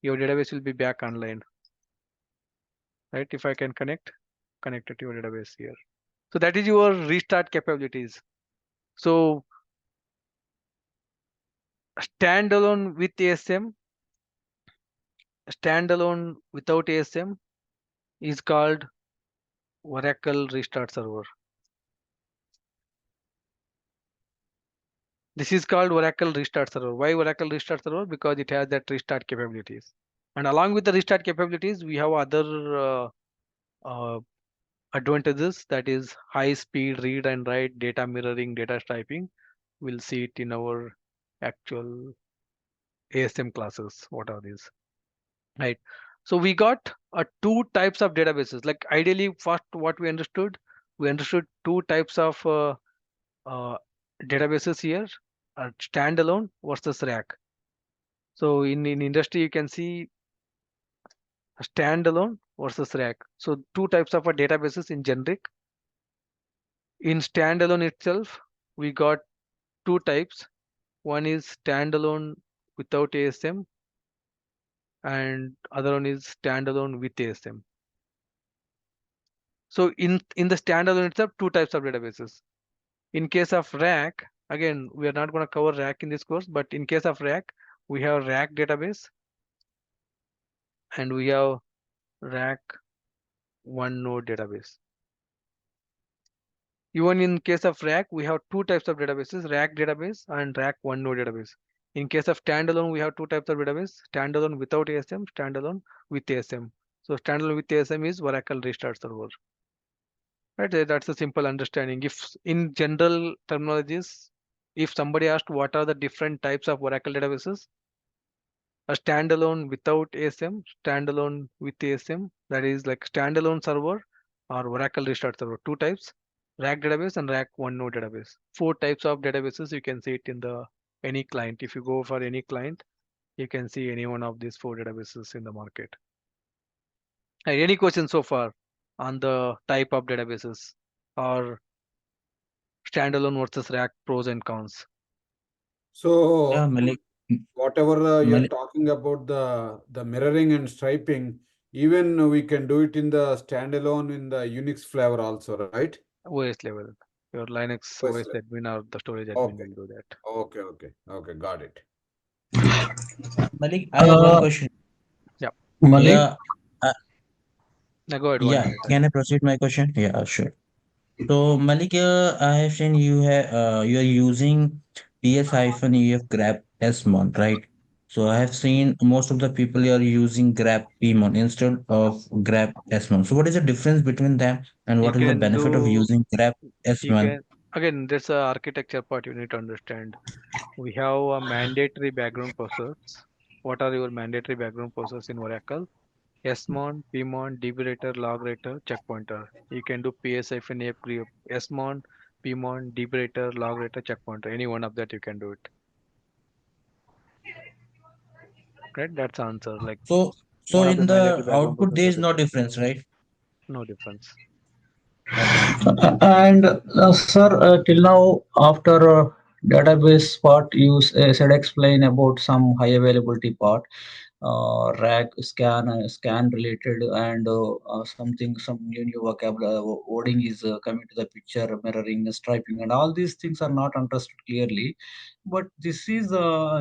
your database will be back online. Right? If I can connect it to your database here. So that is your restart capabilities. So standalone with ASM, standalone without ASM is called Oracle Restart Server. This is called Oracle Restart Server. Why Oracle Restart Server? Because it has that restart capabilities. And along with the restart capabilities, we have other advantages, that is high speed read and write, data mirroring, data typing. We'll see it in our actual ASM classes. What are these? Right. So we got two types of databases. Like ideally, first what we understood two types of databases here, standalone versus rack. So in industry, you can see standalone versus rack. So two types of databases in generic. In standalone itself, we got two types. One is standalone without ASM, and other one is standalone with ASM. So in the standalone itself, two types of databases. In case of rack, again, we are not going to cover rack in this course, but in case of rack, we have rack database and we have rack one node database. Even in case of rack, we have two types of databases, rack database and rack one node database. In case of standalone, we have two types of database, standalone without ASM, standalone with ASM. So standalone with ASM is Oracle Restart Server. Right, that's a simple understanding. If in general terminologies, if somebody asked what are the different types of Oracle databases, a standalone without ASM, standalone with ASM, that is like standalone server or Oracle Restart Server, two types, rack database and rack one node database. Four types of databases, you can see it in the any client. If you go for any client, you can see any one of these four databases in the market. Any questions so far on the type of databases or standalone versus rack pros and cons? So Yeah, Malik. whatever you're Malik. talking about the mirroring and striping, even we can do it in the standalone in the Unix flavor also, right? OS level. Your Linux OS OS level. admin or the storage admin Okay. will do that. Okay, got it. Malik, I have one Uh, question. Yeah. Malik, Yeah, Now go ahead. 1 minute. can I proceed my question? Yeah, sure. So Malik, I have seen you are using PS-EF grep SMON, right? So I have seen most of the people are using grep PMON instead of grep SMON. So what is the difference between them, and You what is the can benefit of do, using grep you SMON? can, again, there's a architecture part you need to understand. We have a mandatory background process. What are your mandatory background process in Oracle? SMON, PMON, DB-rater, log-rater, checkpointer. You can do PS-AF group, SMON, PMON, DB-rater, log-rater, checkpointer. Any one of that you can do it. Right? That's the answer. Like So one of the in mandatory the background output there processes is is no there. difference, right? No difference. Okay. and sir, till now, after database part, you said explain about some high availability part, rack scan related, and something, some new vocabulary wording is coming to the picture, mirroring, striping, and all these things are not understood clearly. But this is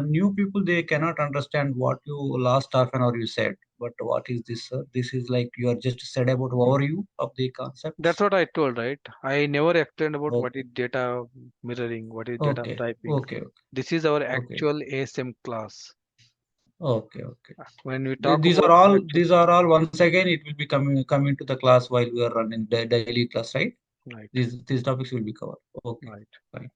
new people, they cannot understand what you last half an hour you said. But what is this, sir? This is like you are just said about overview of the That's concepts. what I told, right? I never explained about Oh, what is data mirroring, what is data okay, striping. okay, This is our okay, actual ASM class. okay, okay. When we talk These are about all, actual, these are all once again it will be coming to the class while we are running the daily class, right? right, These topics will be covered. Okay, right. fine.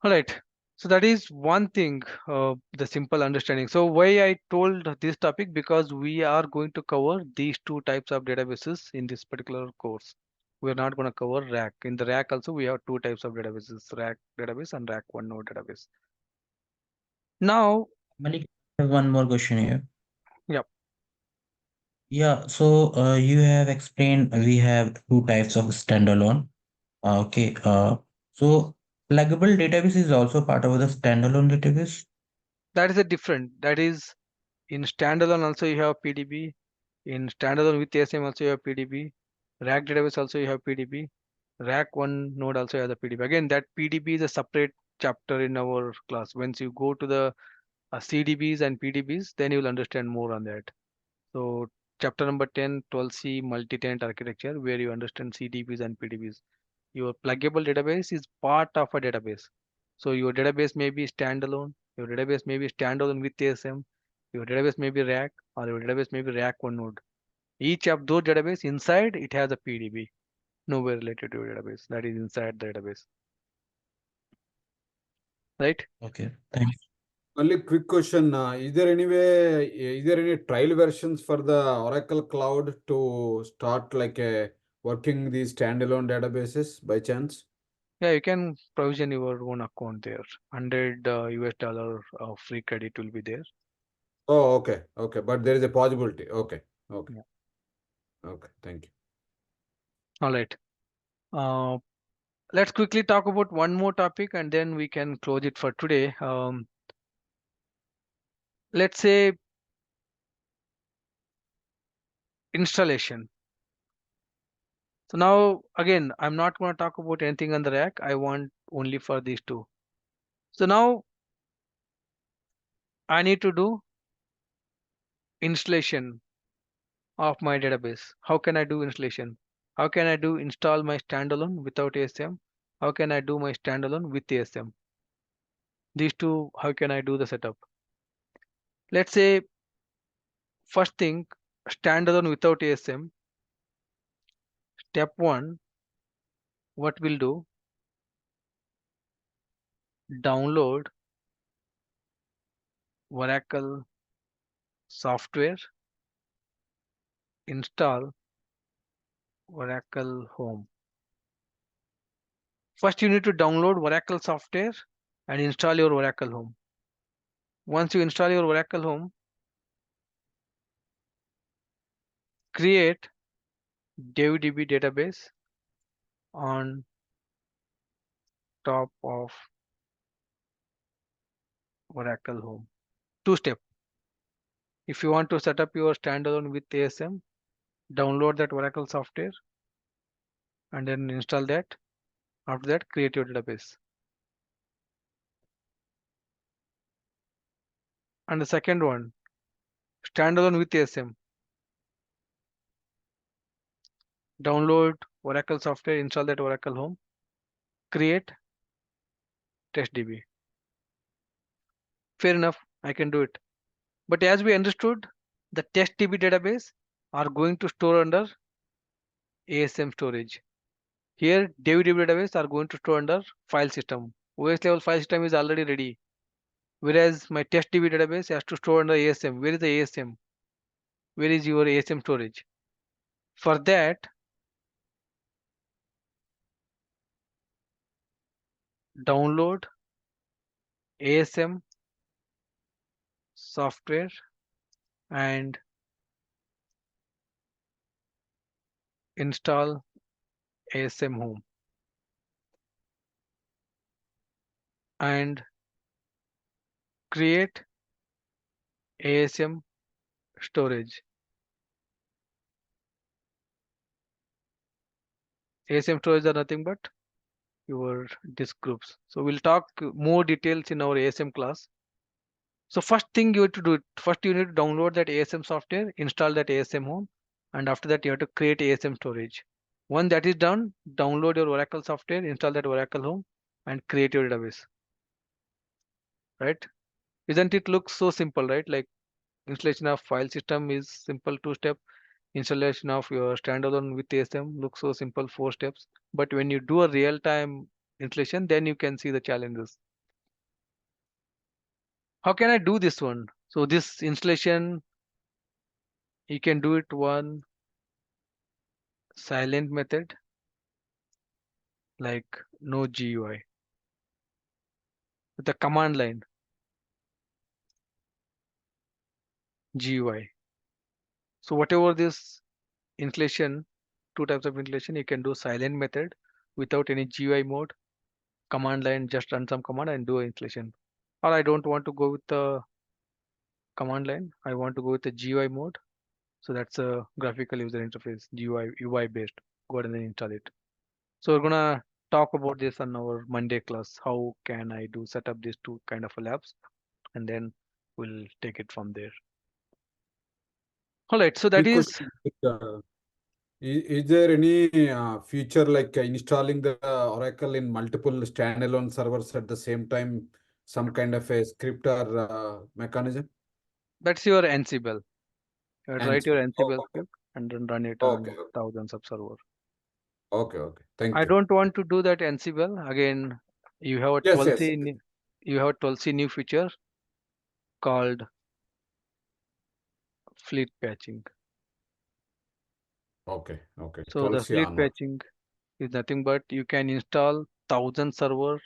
All right. So that is one thing, the simple understanding. So why I told this topic, because we are going to cover these two types of databases in this particular course. We are not going to cover rack. In the rack also we have two types of databases, rack database and rack one node database. Now, Malik, I have one more question here. yeah, Yeah, so you have explained we have two types of standalone. Okay, so pluggable database is also part of the standalone database. that is a different. That is in standalone also you have PDB. In standalone with ASM also you have PDB. Rack database also you have PDB. Rack one node also has a PDB. Again, that PDB is a separate chapter in our class. Once you go to the CDBs and PDBs, then you will understand more on that. So chapter number 10, 12C multi-tenant architecture, where you understand CDBs and PDBs. Your pluggable database is part of a database. So your database may be standalone, your database may be standalone with ASM, your database may be rack, or your database may be rack one node. Each of those database inside it has a PDB, nowhere related to your database. That is inside the database. Right? Okay, thanks. Only quick question. Is there any trial versions for the Oracle Cloud to start like a working these standalone databases by chance? Yeah, you can provision your own account there. 100 US dollar free credit will be there. Oh, okay, okay. But there is a possibility. Okay, okay, Yeah. okay. Thank you. All right. Uh, let's quickly talk about one more topic and then we can close it for today. Let's say installation. So now again, I'm not going to talk about anything on the rack. I want only for these two. So now I need to do installation of my database. How can I do installation? How can I do install my standalone without ASM? How can I do my standalone with ASM? These two, how can I do the setup? Let's say first thing, standalone without ASM. Step one, what we'll do, download Oracle software, install Oracle Home. First, you need to download Oracle software and install your Oracle Home. Once you install your Oracle Home, create DevDB database on top of Oracle Home. Two step. If you want to set up your standalone with ASM, download that Oracle software and then install that. After that, create your database. And the second one, standalone with ASM. Download Oracle software, install that Oracle Home, create testdb. Fair enough, I can do it. But as we understood, the testdb database are going to store under ASM storage. Here, DB database are going to store under file system. OS level file system is already ready. Whereas my testdb database has to store under ASM. Where is the ASM? Where is your ASM storage? For that, download ASM software and install ASM Home and create ASM storage. ASM storage are nothing but your disk groups. So we'll talk more details in our ASM class. So first thing you have to do, first you need to download that ASM software, install that ASM Home, and after that you have to create ASM storage. Once that is done, download your Oracle software, install that Oracle Home, and create your database. Right? Isn't it look so simple, right? Like installation of file system is simple 2-step. Installation of your standalone with ASM looks so simple 4 steps. But when you do a real-time installation, then you can see the challenges. How can I do this one? So this installation, you can do it one silent method, like no GUI, with the command line GUI. So whatever this installation, 2 types of installation, you can do silent method without any GUI mode, command line, just run some command and do installation. Or I don't want to go with the command line, I want to go with the GUI mode. So that's a graphical user interface, UI based. Go ahead and then install it. So we're gonna talk about this on our Monday class. How can I do set up these 2 kind of labs, and then we'll take it from there. All right. So that Quick is question. Is there any feature like installing the Oracle in multiple standalone servers at the same time, some kind of a script or mechanism? that's your Ansible. You write your Ansible Okay. script and then run it Okay. on thousands of server. Okay. Thank I you. don't want to do that Ansible again. You have a Yes. 12C you have a 12C new feature called fleet patching. Okay. So the 12C fleet onward. patching is nothing but you can install 1000 server,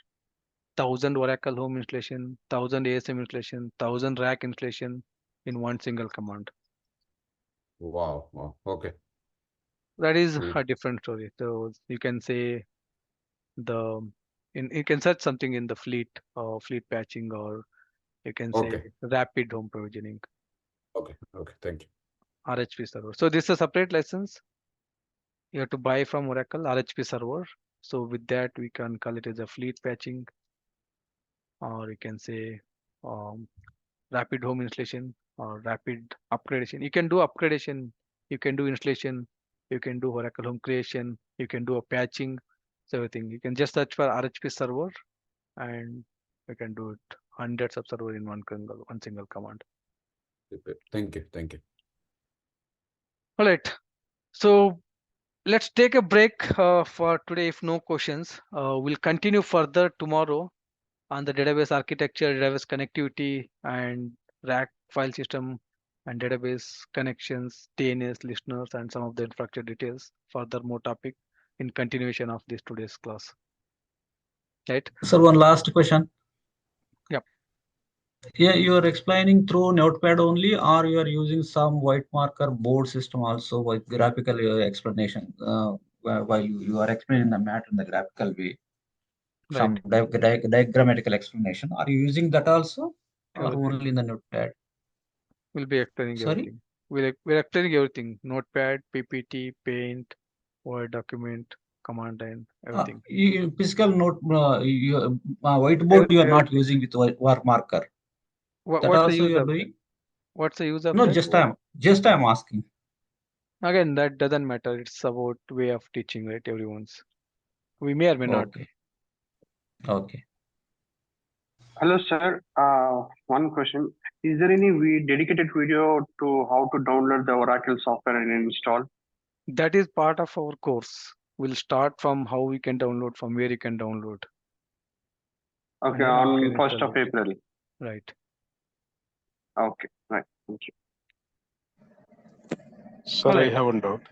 1000 Oracle Home installation, 1000 ASM installation, 1000 rack installation in one single command. Wow. Okay. That is Sweet. a different story. So you can say you can search something in the fleet or fleet patching, or you can say Okay. rapid home provisioning, Okay. Thank you. RHP server. So this is a separate license. You have to buy from Oracle RHP server. So with that, we can call it as a fleet patching, or you can say rapid home installation or rapid upgradation. You can do upgradation, you can do installation, you can do Oracle home creation, you can do a patching. So everything you can just search for RHP server, and you can do it hundreds of server in one single command. Thank you. All right. So let's take a break for today. If no questions, we'll continue further tomorrow on the database architecture, database connectivity, and rack file system and database connections, DNS listeners, and some of the infrastructure details. Further more topic in continuation of this today's class. Right? Sir, one last question. Yep. Yeah, you are explaining through Notepad only, or you are using some white marker board system also with graphical explanation while you are explaining the matter in the graphical way. Right. Some diagrammatical explanation. Are you using that also, or Everything. only in the Notepad? We'll be explaining Sorry? everything. We're explaining everything. Notepad, PPT, Paint, Word document, command line, everything. Physical note, whiteboard you are not using with white marker. What, That what's the also use you are of that? doing? What's the use of No, that? just I'm asking. Again, that doesn't matter. It's about way of teaching, right? Everyone's. We may or may not. Okay. Okay. Hello, sir. One question. Is there any dedicated video to how to download the Oracle software and install? That is part of our course. We'll start from how we can download, from where you can download. And Okay, then how we on can 1st install of it. April. Right. Okay, right. Thank you. Sir, Alright. I have one doubt.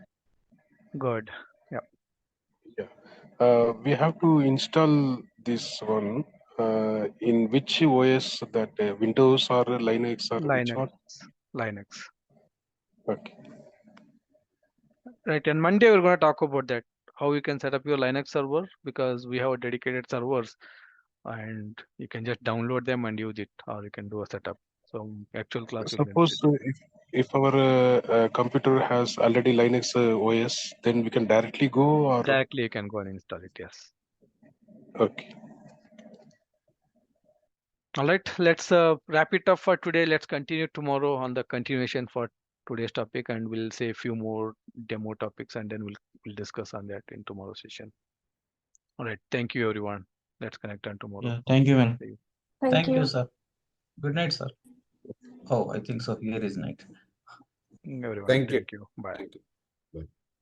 Good. Yeah. We have to install this one. In which OS, that Windows or Linux or which Linux. one? Linux. Okay. Right. And Monday we're going to talk about that. How you can set up your Linux server, because we have a dedicated servers and you can just download them and use it, or you can do a setup. So actual class will be on Suppose if our computer has already Linux OS, then we can directly go, or directly you can go and install it. Yes. okay. All right. Let's wrap it up for today. Let's continue tomorrow on the continuation for today's topic, and we'll say a few more demo topics, and then we'll discuss on that in tomorrow's session. All right. Thank you, everyone. Let's connect on tomorrow. Yeah. Thank you, man. See you. Thank you. sir. Good night, sir. Oh, I think so. Here is night. Everyone. Thank you. Thank you. Bye. Thank you. Bye.